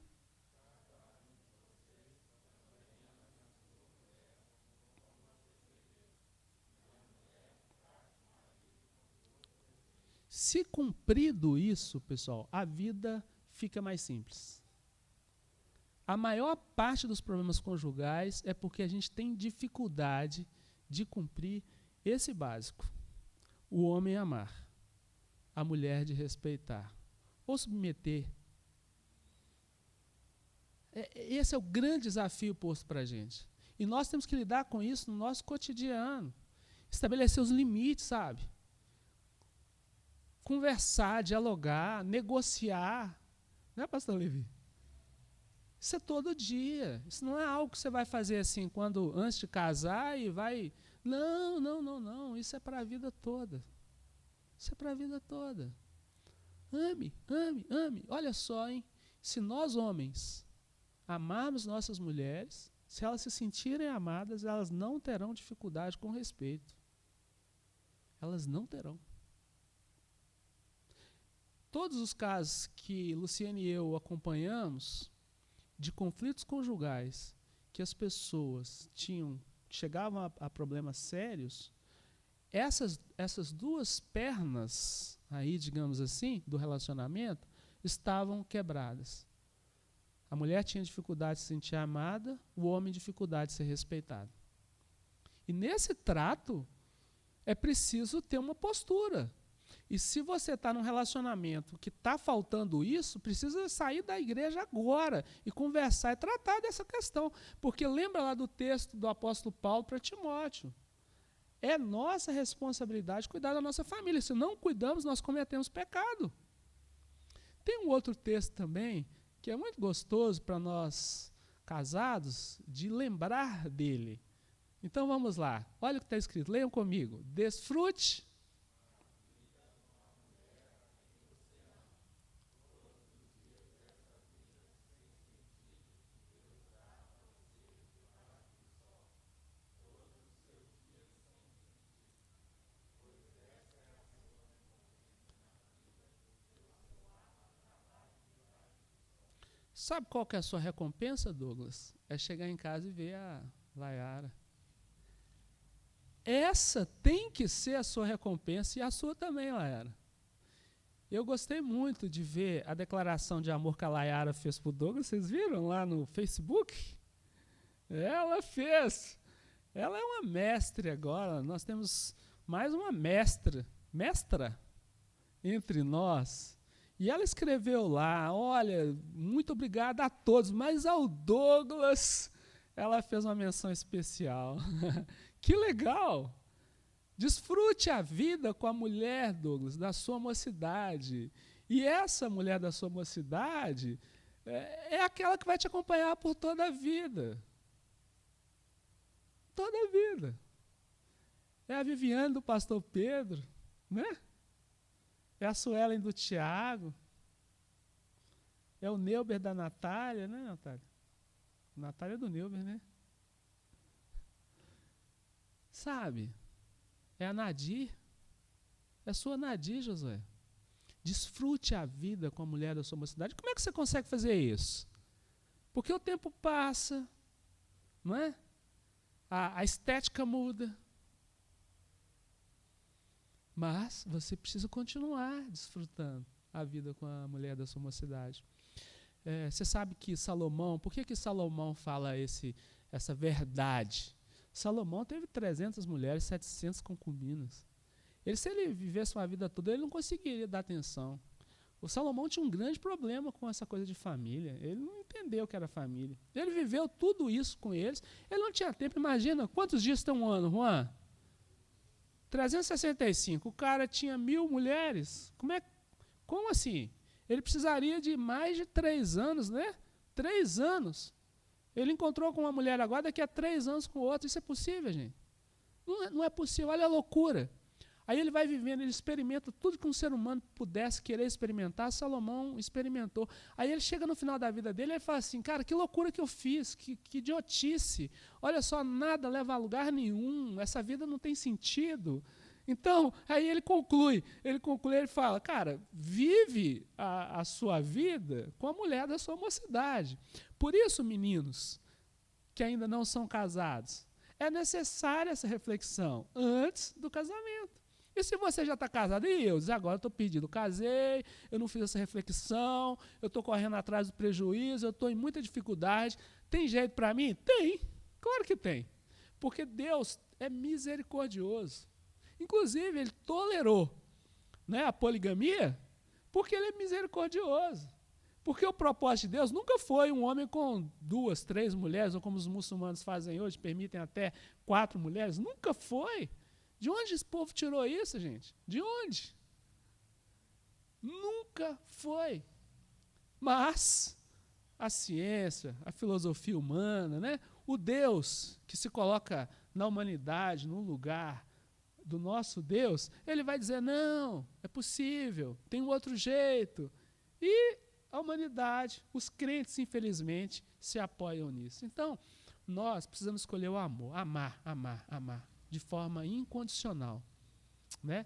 se cumprido isso, pessoal, a vida fica mais simples. A maior parte dos problemas conjugais é porque a gente tem dificuldade de cumprir esse básico. O homem amar, a mulher de respeitar ou submeter. Esse é o grande desafio posto para a gente. E nós temos que lidar com isso no nosso cotidiano. Estabelecer os limites, sabe? Conversar, dialogar, negociar. Não é, pastor Levi? Isso é todo dia. Isso não é algo que você vai fazer assim antes de casar e vai. Não. Isso é para a vida toda. Isso é para a vida toda. Ame. Olha só, hein? Se nós homens amarmos nossas mulheres, se elas se sentirem amadas, elas não terão dificuldade com respeito. Elas não terão. Todos os casos que Luciane e eu acompanhamos, de conflitos conjugais, que as pessoas chegavam a problemas sérios, essas duas pernas aí, digamos assim, do relacionamento, estavam quebradas. A mulher tinha dificuldade de se sentir amada, o homem dificuldade de ser respeitado. E nesse trato, é preciso ter uma postura. E se você está num relacionamento que está faltando isso, precisa sair da igreja agora e conversar e tratar dessa questão. Porque lembra lá do texto do apóstolo Paulo para Timóteo. É nossa responsabilidade cuidar da nossa família. Se não cuidamos, nós cometemos pecado. Tem um outro texto também, que é muito gostoso para nós casados, de lembrar dele. Então vamos lá. Olha o que está escrito. Leiam comigo. Desfrute. Sabe qual que é a sua recompensa, Douglas? É chegar em casa e ver a Layara. Essa tem que ser a sua recompensa e a sua também, Layara. Eu gostei muito de ver a declaração de amor que a Layara fez para o Douglas. Vocês viram lá no Facebook? Ela fez. Ela é uma mestre agora. Nós temos mais uma mestra entre nós. E ela escreveu lá, olha, muito obrigada a todos, mas ao Douglas ela fez uma menção especial. Que legal! Desfrute a vida com a mulher, Douglas, da sua mocidade. E essa mulher da sua mocidade é aquela que vai te acompanhar por toda a vida. Toda a vida. É a Viviane do pastor Pedro, né? É a Suelen do Tiago. É o Neuber da Natália, né, Natália? Natália é do Neuber, né? Sabe? É a Nadir. É a sua Nadir, Josué. Desfrute a vida com a mulher da sua mocidade. Como é que você consegue fazer isso? Porque o tempo passa, não é? A estética muda. Mas você precisa continuar desfrutando a vida com a mulher da sua mocidade. Você sabe que Salomão, por que Salomão fala essa verdade? Salomão teve 300 mulheres, 700 concubinas. Se ele vivesse uma vida toda, ele não conseguiria dar atenção. O Salomão tinha um grande problema com essa coisa de família. Ele não entendeu o que era família. Ele viveu tudo isso com eles. Ele não tinha tempo. Imagina, quantos dias tem um ano, Juan? 365. O cara tinha 1000 mulheres. Como assim? Ele precisaria de mais de 3 anos, né? 3 anos. Ele encontrou com uma mulher agora, daqui a 3 anos com outra. Isso é possível, gente? Não é possível. Olha a loucura. Aí ele vai vivendo, ele experimenta tudo que um ser humano pudesse querer experimentar. Salomão experimentou. Aí ele chega no final da vida dele e fala assim, cara, que loucura que eu fiz, que idiotice. Olha só, nada leva a lugar nenhum, essa vida não tem sentido. Então, aí ele conclui, ele fala, cara, vive a sua vida com a mulher da sua mocidade. Por isso, meninos que ainda não são casados, é necessária essa reflexão antes do casamento. E se você já está casado, e eu? Agora eu estou pedindo, casei, eu não fiz essa reflexão, eu estou correndo atrás do prejuízo, eu estou em muita dificuldade. Tem jeito para mim? Tem, claro que tem. Porque Deus é misericordioso. Inclusive, Ele tolerou, né, a poligamia porque Ele é misericordioso. Porque o propósito de Deus nunca foi um homem com 2, 3 mulheres, ou como os muçulmanos fazem hoje, permitem até 4 mulheres. Nunca foi. De onde esse povo tirou isso, gente? De onde? Nunca foi. Mas a ciência, a filosofia humana, né? O Deus que se coloca na humanidade, no lugar do nosso Deus, ele vai dizer, não, é possível, tem um outro jeito. E a humanidade, os crentes, infelizmente, se apoiam nisso. Então, nós precisamos escolher o amor, amar, de forma incondicional, né?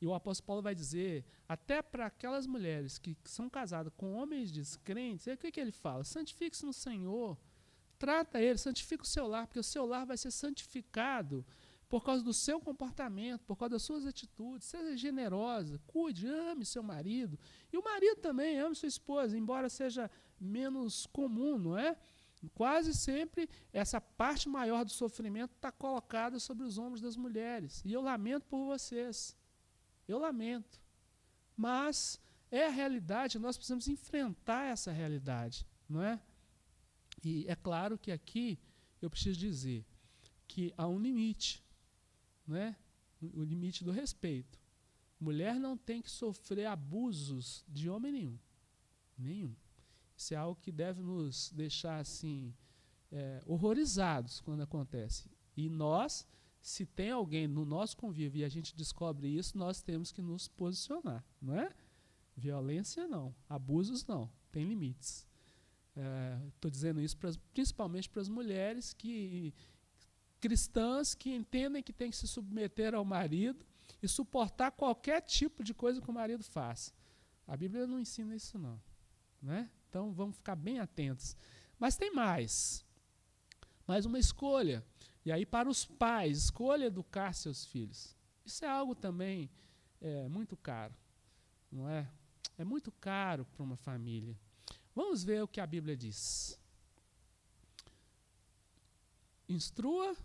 E o apóstolo Paulo vai dizer, até para aquelas mulheres que são casadas com homens descrentes, o que ele fala? Santifique-se no Senhor, trata ele, santifica o seu lar, porque o seu lar vai ser santificado por causa do seu comportamento, por causa das suas atitudes. Seja generosa, cuide, ame seu marido. E o marido também ame sua esposa, embora seja menos comum, não é? Quase sempre essa parte maior do sofrimento está colocada sobre os ombros das mulheres. E eu lamento por vocês. Eu lamento. Mas é a realidade, nós precisamos enfrentar essa realidade, não é? E é claro que aqui eu preciso dizer que há um limite, não é? O limite do respeito. Mulher não tem que sofrer abusos de homem nenhum. Nenhum. Isso é algo que deve nos deixar assim, horrorizados quando acontece. E nós, se tem alguém no nosso convívio e a gente descobre isso, nós temos que nos posicionar, não é? Violência não, abusos não, tem limites. Estou dizendo isso principalmente para as mulheres cristãs que entendem que tem que se submeter ao marido e suportar qualquer tipo de coisa que o marido faça. A Bíblia não ensina isso não, né? Então vamos ficar bem atentos. Mas tem mais uma escolha. E aí para os pais, escolha educar seus filhos. Isso é algo também muito caro, não é? É muito caro para uma família. Vamos ver o que a Bíblia diz. Instrua.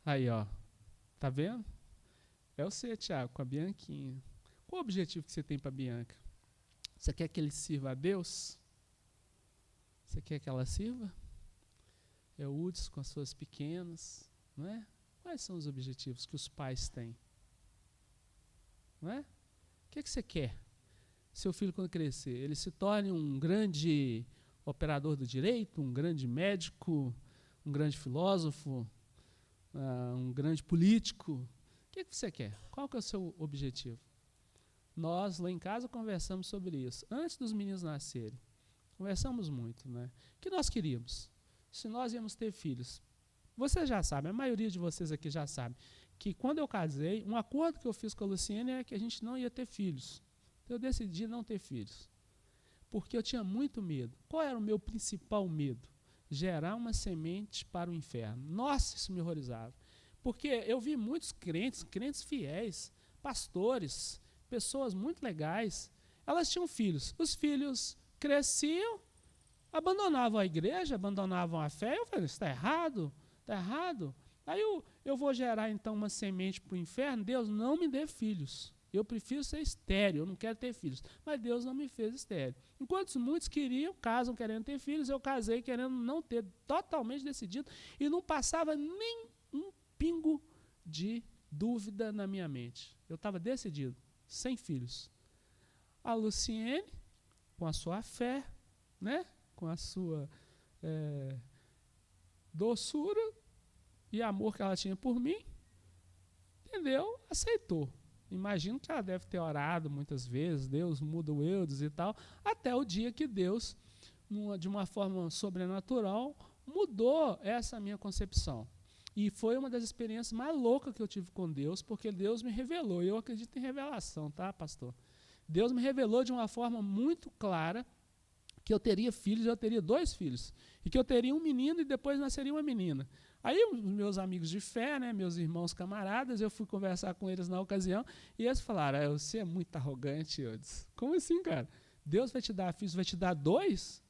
Aí, ó. Tá vendo? É você, Tiago, com a Bianquinha. Qual o objetivo que você tem para a Bianca? Você quer que ele sirva a Deus? Você quer que ela sirva? É o Hudson com as suas pequenas, não é? Quais são os objetivos que os pais têm? Não é? O que você quer? Seu filho, quando crescer, ele se torne um grande operador do direito, um grande médico, um grande filósofo, um grande político. O que você quer? Qual que é o seu objetivo? Nós, lá em casa, conversamos sobre isso. Antes dos meninos nascerem, conversamos muito, né? O que nós queríamos? Se nós íamos ter filhos. Você já sabe, a maioria de vocês aqui já sabe, que quando eu casei, um acordo que eu fiz com a Luciene é que a gente não ia ter filhos. Eu decidi não ter filhos. Porque eu tinha muito medo. Qual era o meu principal medo? Gerar uma semente para o inferno. Nossa, isso me horrorizava. Porque eu vi muitos crentes fiéis, pastores, pessoas muito legais, elas tinham filhos. Os filhos cresciam, abandonavam a igreja, abandonavam a fé. Eu falei, isso está errado, está errado. Aí eu vou gerar então uma semente para o inferno. Deus, não me dê filhos. Eu prefiro ser estéril, eu não quero ter filhos. Mas Deus não me fez estéril. Enquanto muitos casam querendo ter filhos, eu casei querendo não ter, totalmente decidido, e não passava nem um pingo de dúvida na minha mente. Eu estava decidido, sem filhos. A Luciene, com a sua fé, né, com a sua doçura e amor que ela tinha por mim, entendeu? Aceitou. Imagino que ela deve ter orado muitas vezes, Deus muda o Eudes e tal, até o dia que Deus, de uma forma sobrenatural, mudou essa minha concepção. E foi uma das experiências mais loucas que eu tive com Deus, porque Deus me revelou. Eu acredito em revelação, tá, pastor? Deus me revelou de uma forma muito clara que eu teria filhos, eu teria 2 filhos. E que eu teria um menino e depois nasceria uma menina. Aí os meus amigos de fé, né, meus irmãos camaradas, eu fui conversar com eles na ocasião, e eles falaram, você é muito arrogante. Eu disse, como assim, cara? Deus vai te dar filhos, vai te dar 2?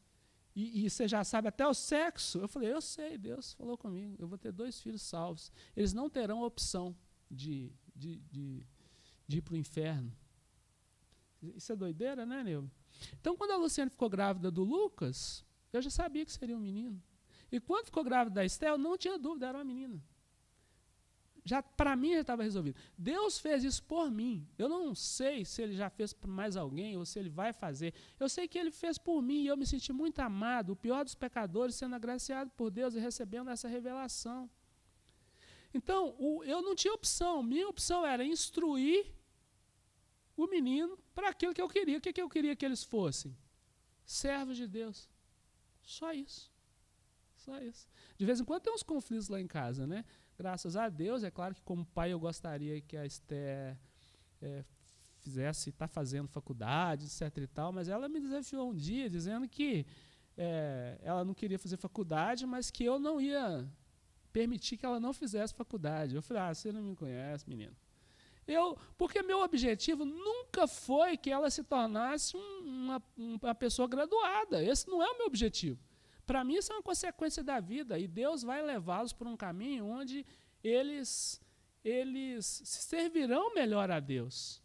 E você já sabe até o sexo? Eu falei, eu sei, Deus falou comigo, eu vou ter 2 filhos salvos. Eles não terão opção de ir para o inferno. Isso é doideira, né, Neu? Então, quando a Luciane ficou grávida do Lucas, eu já sabia que seria um menino. E quando ficou grávida da Estel, não tinha dúvida, era uma menina. Para mim já estava resolvido. Deus fez isso por mim. Eu não sei se ele já fez por mais alguém ou se ele vai fazer. Eu sei que ele fez por mim e eu me senti muito amado, o pior dos pecadores, sendo agraciado por Deus e recebendo essa revelação. Então, eu não tinha opção. Minha opção era instruir o menino para aquilo que eu queria. O que eu queria que eles fossem? Servos de Deus. Só isso. Só isso. De vez em quando tem uns conflitos lá em casa, né? Graças a Deus, é claro que como pai eu gostaria que a Esther está fazendo faculdade, etc e tal, mas ela me desafiou um dia dizendo que ela não queria fazer faculdade, mas que eu não ia permitir que ela não fizesse faculdade. Eu falei, você não me conhece, menino. Porque meu objetivo nunca foi que ela se tornasse uma pessoa graduada. Esse não é o meu objetivo. Para mim, isso é uma consequência da vida, e Deus vai levá-los por um caminho onde eles se servirão melhor a Deus.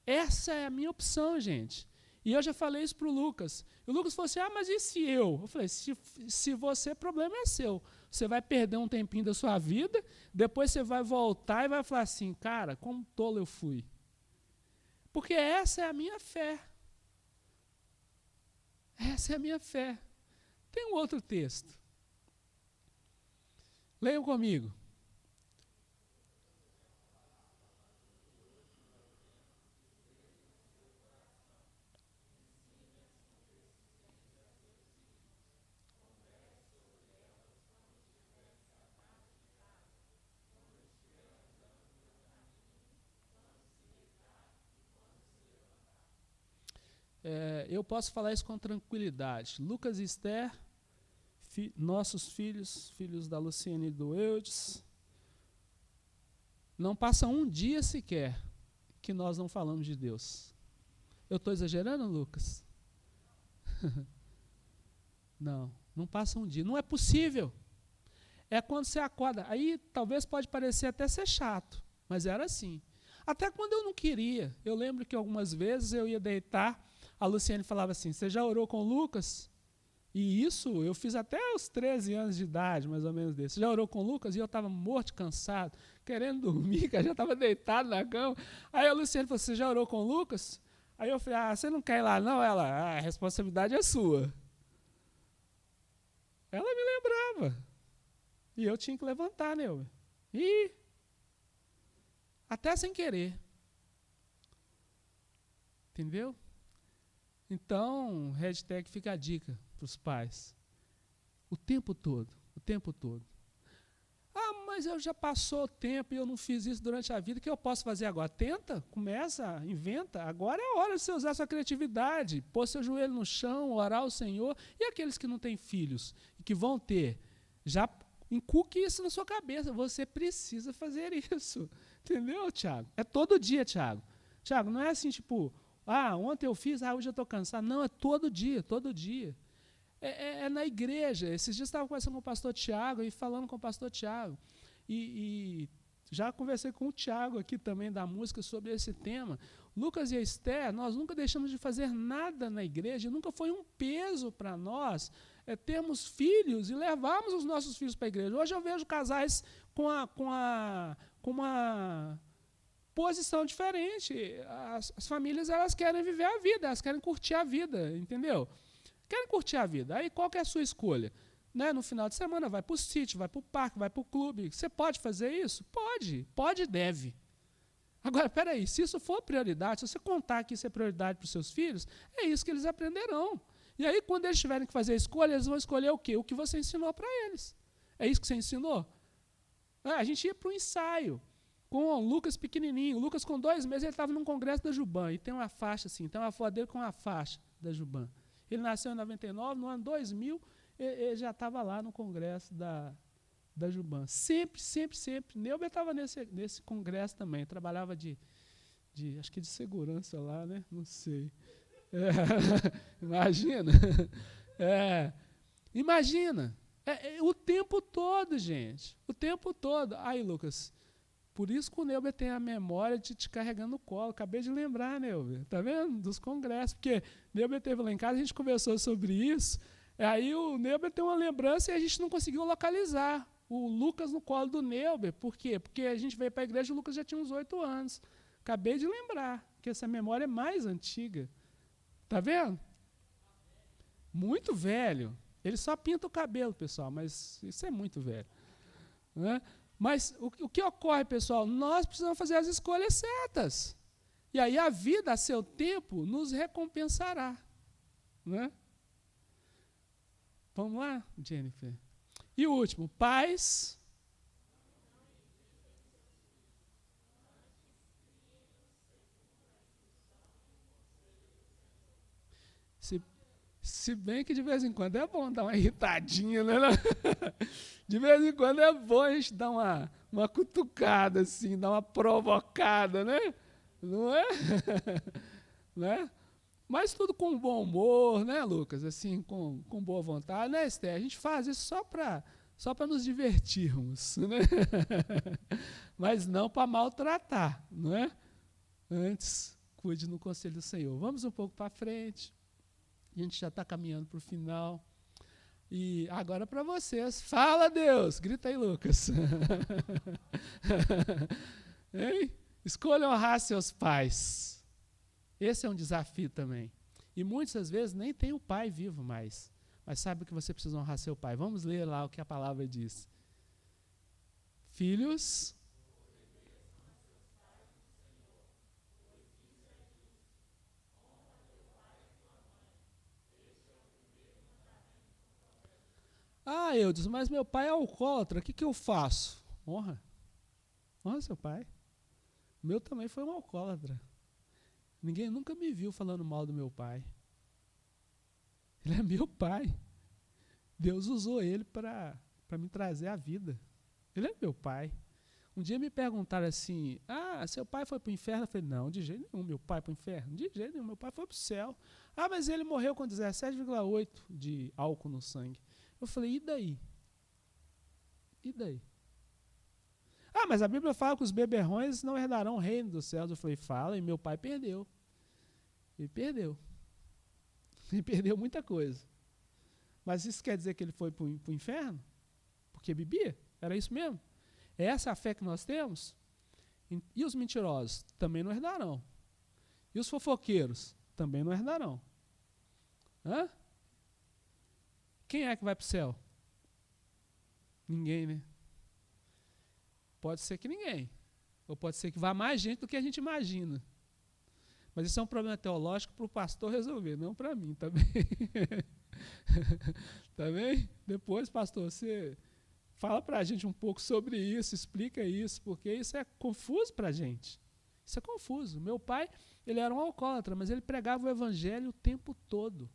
Essa é a minha opção, gente. E eu já falei isso para o Lucas. E o Lucas falou assim, mas e se eu? Eu falei, se você, o problema é seu. Você vai perder um tempinho da sua vida, depois você vai voltar e vai falar assim, cara, como tolo eu fui. Porque essa é a minha fé. Essa é a minha fé. Tem um outro texto. Leiam comigo. Eu posso falar isso com tranquilidade. Lucas e Esther, nossos filhos da Luciene e do Eudes, não passa um dia sequer que nós não falamos de Deus. Eu estou exagerando, Lucas? Não passa um dia. Não é possível. É quando você acorda. Aí talvez pode parecer até ser chato, mas era assim. Até quando eu não queria. Eu lembro que algumas vezes eu ia deitar, a Luciene falava assim, você já orou com o Lucas? E isso eu fiz até os 13 anos de idade, mais ou menos desse. Você já orou com o Lucas? E eu estava morto, cansado, querendo dormir, que eu já estava deitado na cama. Aí a Luciene falou, você já orou com o Lucas? Aí eu falei, você não quer ir lá não? Ela, a responsabilidade é sua. Ela me lembrava. E eu tinha que levantar, né? E até sem querer. Entendeu? Então, hashtag fica a dica para os pais. O tempo todo, o tempo todo. Ah, mas eu já passou o tempo e eu não fiz isso durante a vida, o que eu posso fazer agora? Tenta, começa, inventa. Agora é a hora de você usar sua criatividade, pôr seu joelho no chão, orar ao Senhor. E aqueles que não têm filhos e que vão ter, já inculque isso na sua cabeça. Você precisa fazer isso. Entendeu, Tiago? É todo dia, Tiago. Tiago, não é assim, tipo, ontem eu fiz, hoje eu estou cansado. Não, é todo dia, todo dia. É na igreja. Esses dias eu estava conversando com o pastor Tiago e falando com o pastor Tiago. E já conversei com o Tiago aqui também da música sobre esse tema. Lucas e a Esther, nós nunca deixamos de fazer nada na igreja, nunca foi um peso para nós termos filhos e levarmos os nossos filhos para a igreja. Hoje eu vejo casais com uma posição diferente. As famílias, elas querem viver a vida, elas querem curtir a vida, entendeu? Querem curtir a vida. Aí qual que é a sua escolha? Né? No final de semana vai para o sítio, vai para o parque, vai para o clube. Você pode fazer isso? Pode e deve. Agora, peraí, se isso for prioridade, se você contar que isso é prioridade para os seus filhos, é isso que eles aprenderão. E aí, quando eles tiverem que fazer a escolha, eles vão escolher o quê? O que você ensinou para eles. É isso que você ensinou? A gente ia para o ensaio com o Lucas pequenininho. O Lucas, com 2 meses, ele estava num congresso da Juban. E tem uma faixa assim, tem uma foto dele com uma faixa da Juban. Ele nasceu em 99, no ano 2000, ele já estava lá no congresso da Juban. Sempre. Neuber estava nesse congresso também. Trabalhava acho que de segurança lá, né? Não sei. Imagina. Imagina. O tempo todo, gente. O tempo todo. Aí, Lucas, por isso que o Neuber tem a memória de te carregar no colo. Acabei de lembrar, Neuber. Tá vendo? Dos congressos. Porque Neuber esteve lá em casa, a gente conversou sobre isso. Aí o Neuber tem uma lembrança e a gente não conseguiu localizar o Lucas no colo do Neuber. Por quê? Porque a gente veio para a igreja e o Lucas já tinha uns 8 anos. Acabei de lembrar que essa memória é mais antiga. Tá vendo? Muito velho. Ele só pinta o cabelo, pessoal, mas isso é muito velho. Né? Mas o que ocorre, pessoal? Nós precisamos fazer as escolhas certas. E aí a vida, a seu tempo, nos recompensará. Né? Vamos lá, Jennifer? E o último, pais. Se bem que de vez em quando é bom dar uma irritadinha, né? De vez em quando é bom a gente dar uma cutucada, assim, dar uma provocada, né? Não é? Né? Mas tudo com bom humor, né, Lucas? Assim, com boa vontade, né, Esther? A gente faz isso só para nos divertirmos, né? Mas não para maltratar, não é? Antes, cuide no conselho do Senhor. Vamos um pouco para frente. A gente já está caminhando para o final. E agora para vocês. Fala, Deus! Grita aí, Lucas. Hein? Escolham honrar seus pais. Esse é um desafio também. E muitas vezes nem tem o pai vivo mais. Mas sabe que você precisa honrar seu pai. Vamos ler lá o que a palavra diz. Filhos, Eudes, mas meu pai é alcoólatra, o que eu faço? Honra seu pai. O meu também foi um alcoólatra. Ninguém nunca me viu falando mal do meu pai. Ele é meu pai. Deus usou ele para me trazer a vida. Ele é meu pai. Um dia me perguntaram assim, seu pai foi para o inferno? Eu falei, não, de jeito nenhum, meu pai para o inferno. De jeito nenhum, meu pai foi para o céu. Mas ele morreu com 17,8 de álcool no sangue. Eu falei, e daí? E daí? Mas a Bíblia fala que os beberrões não herdarão o reino dos céus. Eu falei, fala, e meu pai perdeu. Ele perdeu. Ele perdeu muita coisa. Mas isso quer dizer que ele foi para o inferno? Porque bebia? Era isso mesmo? É essa a fé que nós temos? E os mentirosos? Também não herdarão. E os fofoqueiros? Também não herdarão. Quem é que vai para o céu? Ninguém, né? Pode ser que ninguém. Ou pode ser que vá mais gente do que a gente imagina. Mas isso é um problema teológico para o pastor resolver, não para mim, tá bem? Tá bem? Depois, pastor, você fala para a gente um pouco sobre isso, explica isso, porque isso é confuso para a gente. Isso é confuso. Meu pai, ele era um alcoólatra, mas ele pregava o evangelho o tempo todo.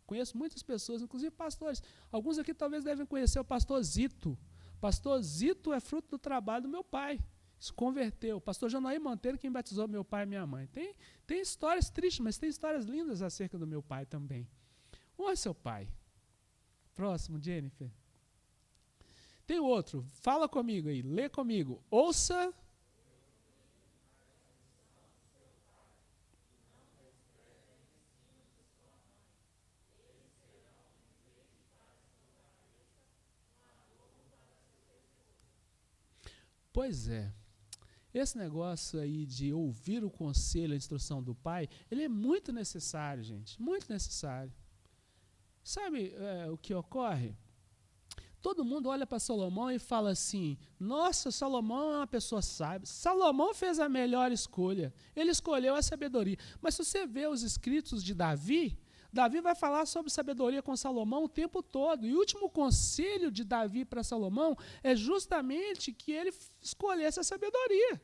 Conheço muitas pessoas, inclusive pastores. Alguns aqui talvez devem conhecer o pastor Zito. Pastor Zito é fruto do trabalho do meu pai. Se converteu. O pastor Janoí Monteiro, quem batizou meu pai e minha mãe. Tem histórias tristes, mas tem histórias lindas acerca do meu pai também. Honre seu pai. Próximo, Jennifer. Tem outro. Fala comigo aí. Lê comigo. Ouça. Pois é. Esse negócio aí de ouvir o conselho, a instrução do pai, ele é muito necessário, gente. Muito necessário. Sabe o que ocorre? Todo mundo olha para Salomão e fala assim, nossa, Salomão é uma pessoa sábia. Salomão fez a melhor escolha. Ele escolheu a sabedoria. Mas se você vê os escritos de Davi, Davi vai falar sobre sabedoria com Salomão o tempo todo. E o último conselho de Davi para Salomão é justamente que ele escolhesse a sabedoria.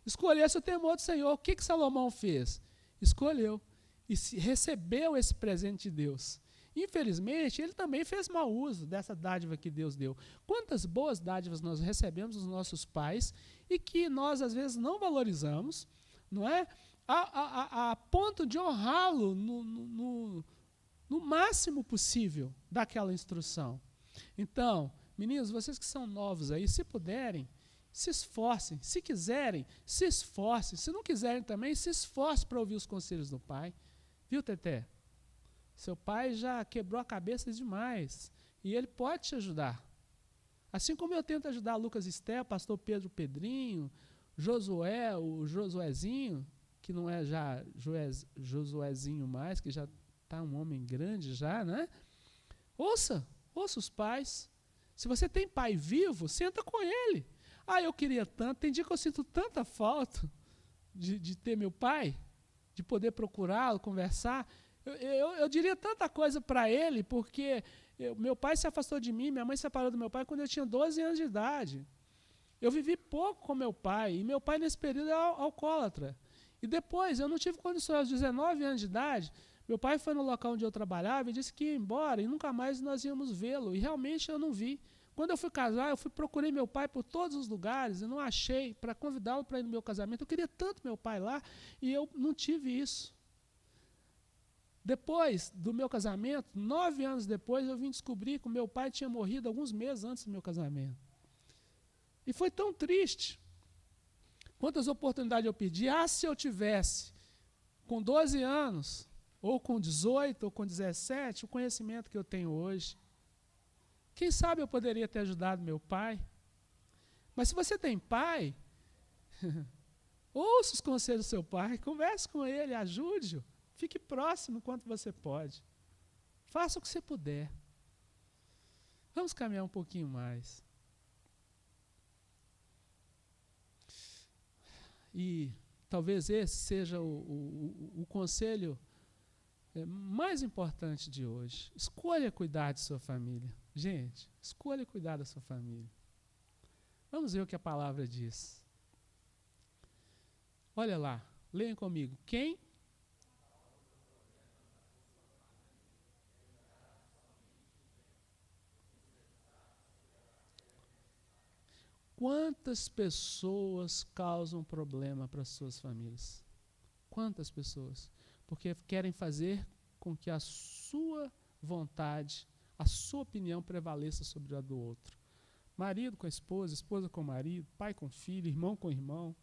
Escolhesse o temor do Senhor. O que Salomão fez? Escolheu. E recebeu esse presente de Deus. Infelizmente, ele também fez mau uso dessa dádiva que Deus deu. Quantas boas dádivas nós recebemos dos nossos pais e que nós, às vezes, não valorizamos, não é? A ponto de honrá-lo no máximo possível daquela instrução. Então, meninos, vocês que são novos aí, se puderem, se esforcem. Se quiserem, se esforcem. Se não quiserem também, se esforcem para ouvir os conselhos do pai. Viu, Teté? Seu pai já quebrou a cabeça demais. E ele pode te ajudar. Assim como eu tento ajudar Lucas Esté, pastor Pedro Pedrinho, Josué, o Josuézinho, que não é já Josuézinho mais, que já está um homem grande já, né? Ouça os pais. Se você tem pai vivo, senta com ele. Ah, eu queria tanto. Tem dia que eu sinto tanta falta de ter meu pai, de poder procurá-lo, conversar. Eu diria tanta coisa para ele, porque meu pai se afastou de mim, minha mãe se separou do meu pai quando eu tinha 12 anos de idade. Eu vivi pouco com meu pai, e meu pai nesse período é alcoólatra. E depois, eu não tive condições, aos 19 anos de idade, meu pai foi no local onde eu trabalhava e disse que ia embora, e nunca mais nós íamos vê-lo, e realmente eu não vi. Quando eu fui casar, procurei meu pai por todos os lugares, e não achei para convidá-lo para ir no meu casamento. Eu queria tanto meu pai lá, e eu não tive isso. Depois do meu casamento, 9 anos depois, eu vim descobrir que o meu pai tinha morrido alguns meses antes do meu casamento. E foi tão triste. Quantas oportunidades eu pedi? Ah, se eu tivesse com 12 anos, ou com 18, ou com 17, o conhecimento que eu tenho hoje. Quem sabe eu poderia ter ajudado meu pai. Mas se você tem pai, ouça os conselhos do seu pai, converse com ele, ajude-o. Fique próximo quanto você pode. Faça o que você puder. Vamos caminhar um pouquinho mais. E talvez esse seja o conselho mais importante de hoje. Escolha cuidar de sua família. Gente, escolha cuidar da sua família. Vamos ver o que a palavra diz. Olha lá, leiam comigo. Quem? Quantas pessoas causam problema para suas famílias? Quantas pessoas? Porque querem fazer com que a sua vontade, a sua opinião prevaleça sobre a do outro. Marido com a esposa, esposa com o marido, pai com filho, irmão com irmão.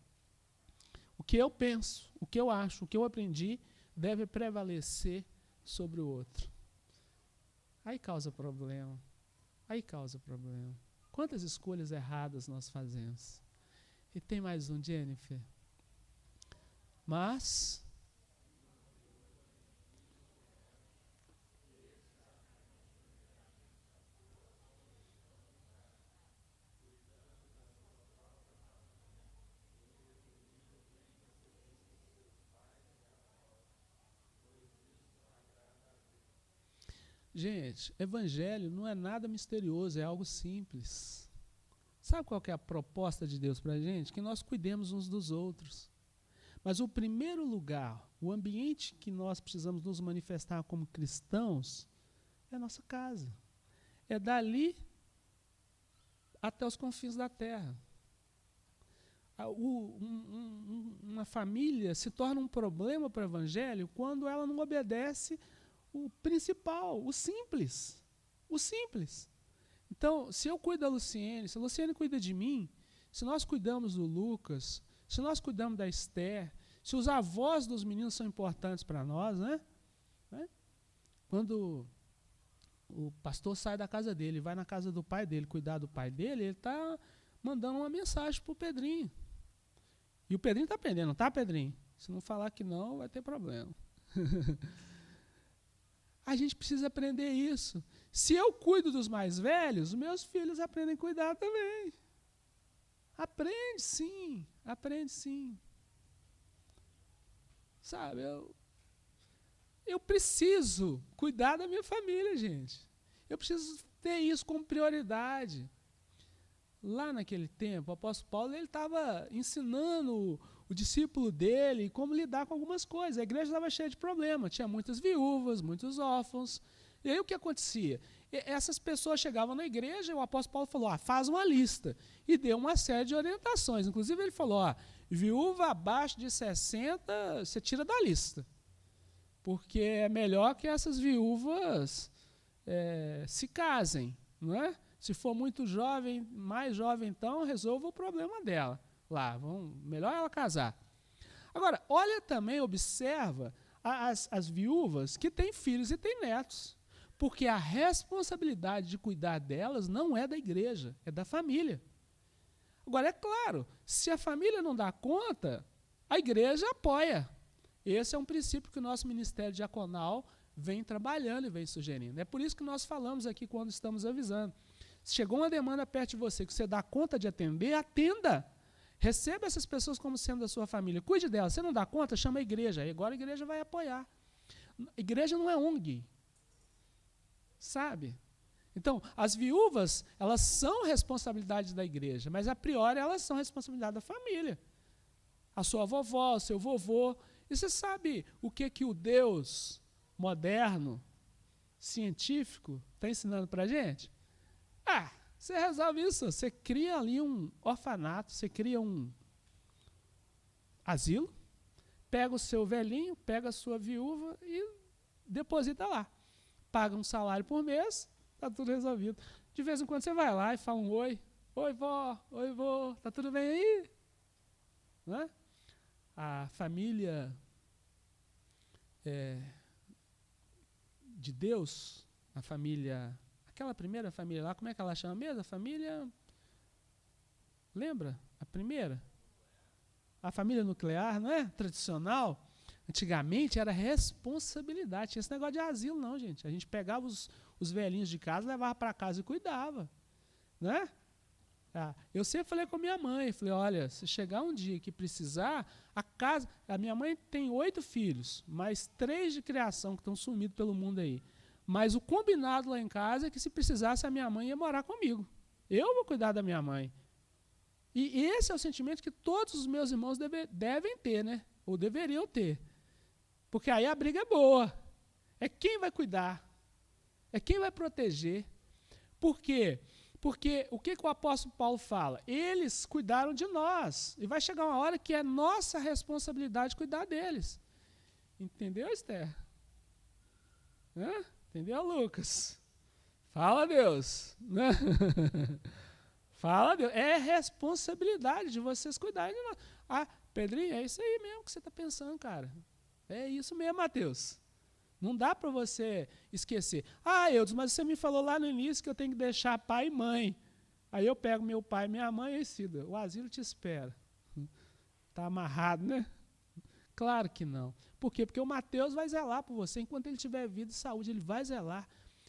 O que eu penso, o que eu acho, o que eu aprendi deve prevalecer sobre o outro. Aí causa problema. Aí causa problema. Quantas escolhas erradas nós fazemos? E tem mais um, Jennifer. Mas Gente, evangelho não é nada misterioso, é algo simples. Sabe qual que é a proposta de Deus para a gente? Que nós cuidemos uns dos outros. Mas o primeiro lugar, o ambiente que nós precisamos nos manifestar como cristãos, é a nossa casa. É dali até os confins da terra. Uma família se torna um problema para o evangelho quando ela não obedece o principal, o simples. O simples. Então, se eu cuido da Luciene, se a Luciene cuida de mim, se nós cuidamos do Lucas, se nós cuidamos da Esther, se os avós dos meninos são importantes para nós, né? Quando o pastor sai da casa dele, vai na casa do pai dele, cuidar do pai dele, ele está mandando uma mensagem para o Pedrinho. E o Pedrinho está aprendendo, não está, Pedrinho? Se não falar que não, vai ter problema. A gente precisa aprender isso. Se eu cuido dos mais velhos, meus filhos aprendem a cuidar também. Aprende sim, aprende sim. Sabe, eu preciso cuidar da minha família, gente. Eu preciso ter isso como prioridade. Lá naquele tempo, o apóstolo Paulo estava ensinando o discípulo dele como lidar com algumas coisas. A igreja estava cheia de problemas, tinha muitas viúvas, muitos órfãos. E aí o que acontecia? Essas pessoas chegavam na igreja e o apóstolo Paulo falou, faz uma lista. E deu uma série de orientações. Inclusive ele falou, viúva abaixo de 60, você tira da lista. Porque é melhor que essas viúvas se casem, não é? Se for muito jovem, mais jovem, então, resolva o problema dela. Lá, melhor ela casar. Agora, olha também, observa as viúvas que têm filhos e têm netos. Porque a responsabilidade de cuidar delas não é da igreja, é da família. Agora, é claro, se a família não dá conta, a igreja apoia. Esse é um princípio que o nosso ministério diaconal vem trabalhando e vem sugerindo. É por isso que nós falamos aqui quando estamos avisando. Se chegou uma demanda perto de você que você dá conta de atender, atenda. Receba essas pessoas como sendo da sua família. Cuide delas. Você não dá conta, chama a igreja. E agora a igreja vai apoiar. A igreja não é ONG. Sabe? Então, as viúvas, elas são responsabilidade da igreja, mas a priori elas são responsabilidade da família. A sua vovó, o seu vovô. E você sabe o que o Deus moderno, científico, está ensinando para a gente? Você resolve isso, você cria ali um orfanato, você cria um asilo, pega o seu velhinho, pega a sua viúva e deposita lá. Paga um salário por mês, está tudo resolvido. De vez em quando você vai lá e fala um oi. Oi, vó, oi, vô, está tudo bem aí? Não é? A família de Deus, a família... Aquela primeira família lá, como é que ela chama mesmo? A família... Lembra? A primeira? A família nuclear, não é? Tradicional. Antigamente era responsabilidade. Tinha esse negócio de asilo, não, gente. A gente pegava os velhinhos de casa, levava para casa e cuidava. Né? Eu sempre falei com a minha mãe, falei, olha, se chegar um dia que precisar, a minha mãe tem 8 filhos, mais 3 de criação que estão sumidos pelo mundo aí. Mas o combinado lá em casa é que se precisasse a minha mãe ia morar comigo. Eu vou cuidar da minha mãe. E esse é o sentimento que todos os meus irmãos devem ter, né? Ou deveriam ter. Porque aí a briga é boa. É quem vai cuidar. É quem vai proteger. Por quê? Porque o que o apóstolo Paulo fala? Eles cuidaram de nós. E vai chegar uma hora que é nossa responsabilidade cuidar deles. Entendeu, Esther? Entendeu, Lucas? Fala, Deus. Né? Fala, Deus. É responsabilidade de vocês cuidarem de nós. Pedrinho, é isso aí mesmo que você está pensando, cara. É isso mesmo, Mateus. Não dá para você esquecer. Eudes, mas você me falou lá no início que eu tenho que deixar pai e mãe. Aí eu pego meu pai e minha mãe e Cida. O asilo te espera. Está amarrado, né? Claro que não. Por quê? Porque o Mateus vai zelar por você. Enquanto ele tiver vida e saúde, ele vai zelar.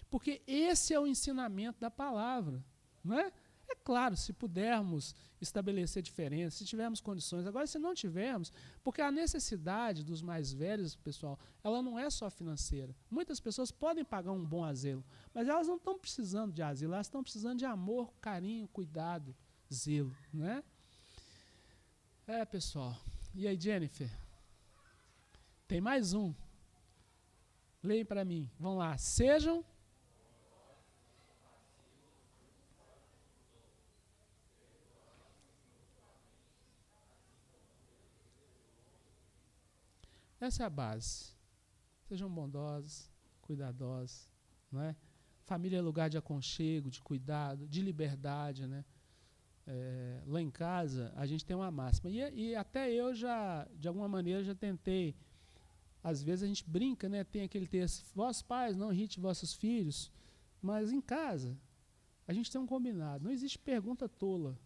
Porque esse é o ensinamento da palavra. Não é? É claro, se pudermos estabelecer diferenças, se tivermos condições. Agora, se não tivermos, porque a necessidade dos mais velhos, pessoal, ela não é só financeira. Muitas pessoas podem pagar um bom asilo, mas elas não estão precisando de asilo, elas estão precisando de amor, carinho, cuidado, zelo, né? Pessoal. E aí, Jennifer? Tem mais um. Leia para mim. Vamos lá. Sejam... Essa é a base. Sejam bondosos, cuidadosos, não é? Família é lugar de aconchego, de cuidado, de liberdade, né? Lá em casa, a gente tem uma máxima. E até eu já, de alguma maneira, já tentei. Às vezes a gente brinca, né? Tem aquele texto, vós pais, não irrite vossos filhos. Mas em casa, a gente tem um combinado. Não existe pergunta tola.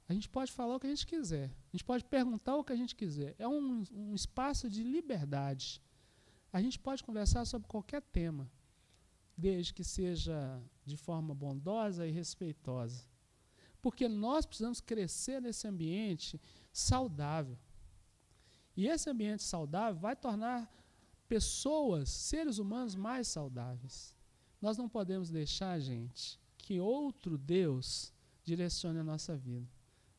A gente pode falar o que a gente quiser. A gente pode perguntar o que a gente quiser. É um espaço de liberdade. A gente pode conversar sobre qualquer tema, desde que seja de forma bondosa e respeitosa. Porque nós precisamos crescer nesse ambiente saudável. E esse ambiente saudável vai tornar pessoas, seres humanos, mais saudáveis. Nós não podemos deixar, gente, que outro Deus direcione a nossa vida.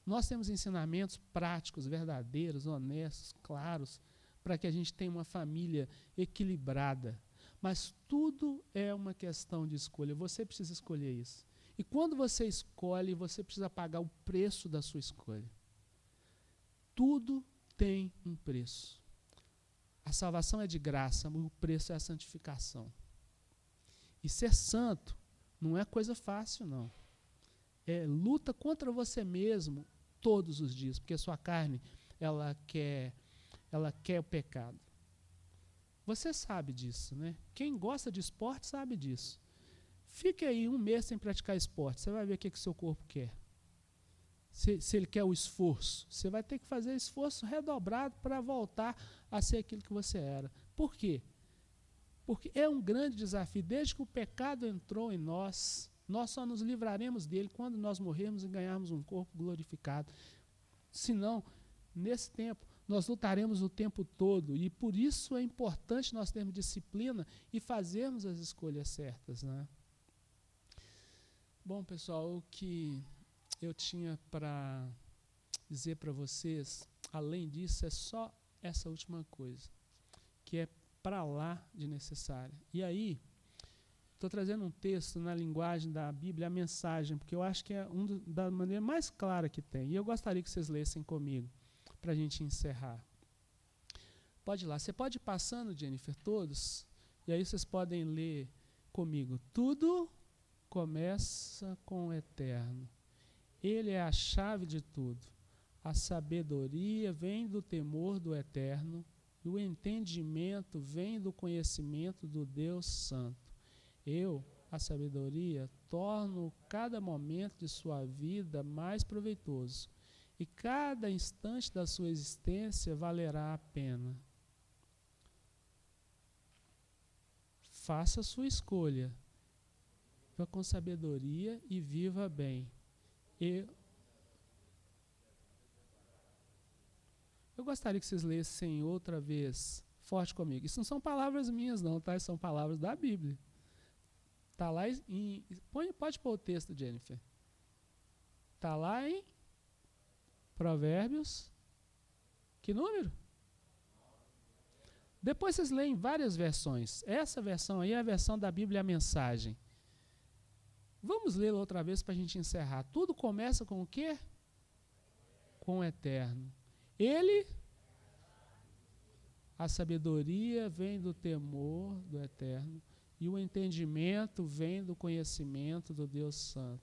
Nós temos ensinamentos práticos, verdadeiros, honestos, claros, para que a gente tenha uma família equilibrada. Mas tudo é uma questão de escolha. Você precisa escolher isso. E quando você escolhe, você precisa pagar o preço da sua escolha. Tudo tem um preço. A salvação é de graça, mas o preço é a santificação. E ser santo não é coisa fácil, não. É luta contra você mesmo todos os dias, porque a sua carne, ela quer o pecado. Você sabe disso, né? Quem gosta de esporte sabe disso. Fique aí um mês sem praticar esporte, você vai ver o que o seu corpo quer. Se ele quer o esforço, você vai ter que fazer esforço redobrado para voltar a ser aquilo que você era. Por quê? Porque é um grande desafio. Desde que o pecado entrou em nós só nos livraremos dele quando nós morrermos e ganharmos um corpo glorificado. Senão, nesse tempo, nós lutaremos o tempo todo. E por isso é importante nós termos disciplina e fazermos as escolhas certas, né? Bom, pessoal, o que eu tinha para dizer para vocês, além disso, é só essa última coisa, que é para lá de necessária. E aí, estou trazendo um texto na linguagem da Bíblia, a mensagem, porque eu acho que é da maneira mais clara que tem. E eu gostaria que vocês lessem comigo, para a gente encerrar. Pode ir lá. Você pode ir passando, Jennifer, todos, e aí vocês podem ler comigo. Tudo começa com o eterno. Ele é a chave de tudo. A sabedoria vem do temor do eterno, e o entendimento vem do conhecimento do Deus Santo. Eu, a sabedoria, torno cada momento de sua vida mais proveitoso, e cada instante da sua existência valerá a pena. Faça a sua escolha. Viva com sabedoria e viva bem. Eu gostaria que vocês lessem outra vez, forte comigo. Isso não são palavras minhas, não, tá? São palavras da Bíblia. Está lá pode pôr o texto, Jennifer. Está lá em Provérbios. Que número? Depois vocês leem várias versões. Essa versão aí é a versão da Bíblia, a mensagem. Vamos lê-la outra vez para a gente encerrar. Tudo começa com o quê? Com o eterno. Ele, a sabedoria vem do temor do eterno, e o entendimento vem do conhecimento do Deus Santo.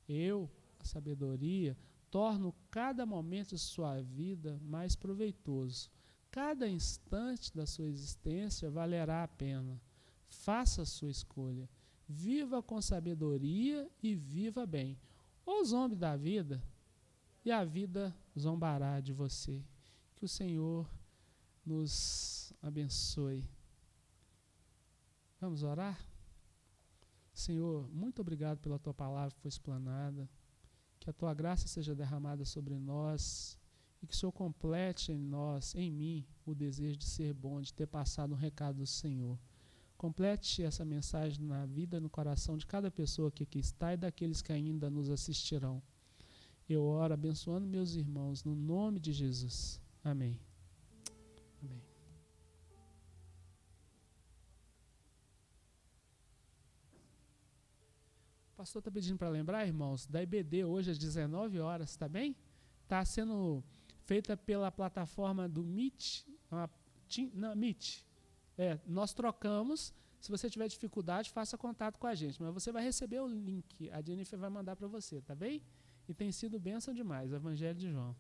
Eu, a sabedoria, torno cada momento de sua vida mais proveitoso. Cada instante da sua existência valerá a pena. Faça a sua escolha. Viva com sabedoria e viva bem. Ou zombe da vida, e a vida zombará de você. Que o Senhor nos abençoe. Vamos orar? Senhor, muito obrigado pela tua palavra que foi explanada, que a tua graça seja derramada sobre nós e que o Senhor complete em nós, em mim, o desejo de ser bom, de ter passado um recado do Senhor. Complete essa mensagem na vida e no coração de cada pessoa que aqui está e daqueles que ainda nos assistirão. Eu oro abençoando meus irmãos, no nome de Jesus. Amém. Amém. O pastor está pedindo para lembrar, irmãos, da IBD hoje às 19 horas, está bem? Está sendo feita pela plataforma do Meet. Meet. Nós trocamos. Se você tiver dificuldade, faça contato com a gente. Mas você vai receber o link. A Jennifer vai mandar para você, tá bem? E tem sido bênção demais, o Evangelho de João.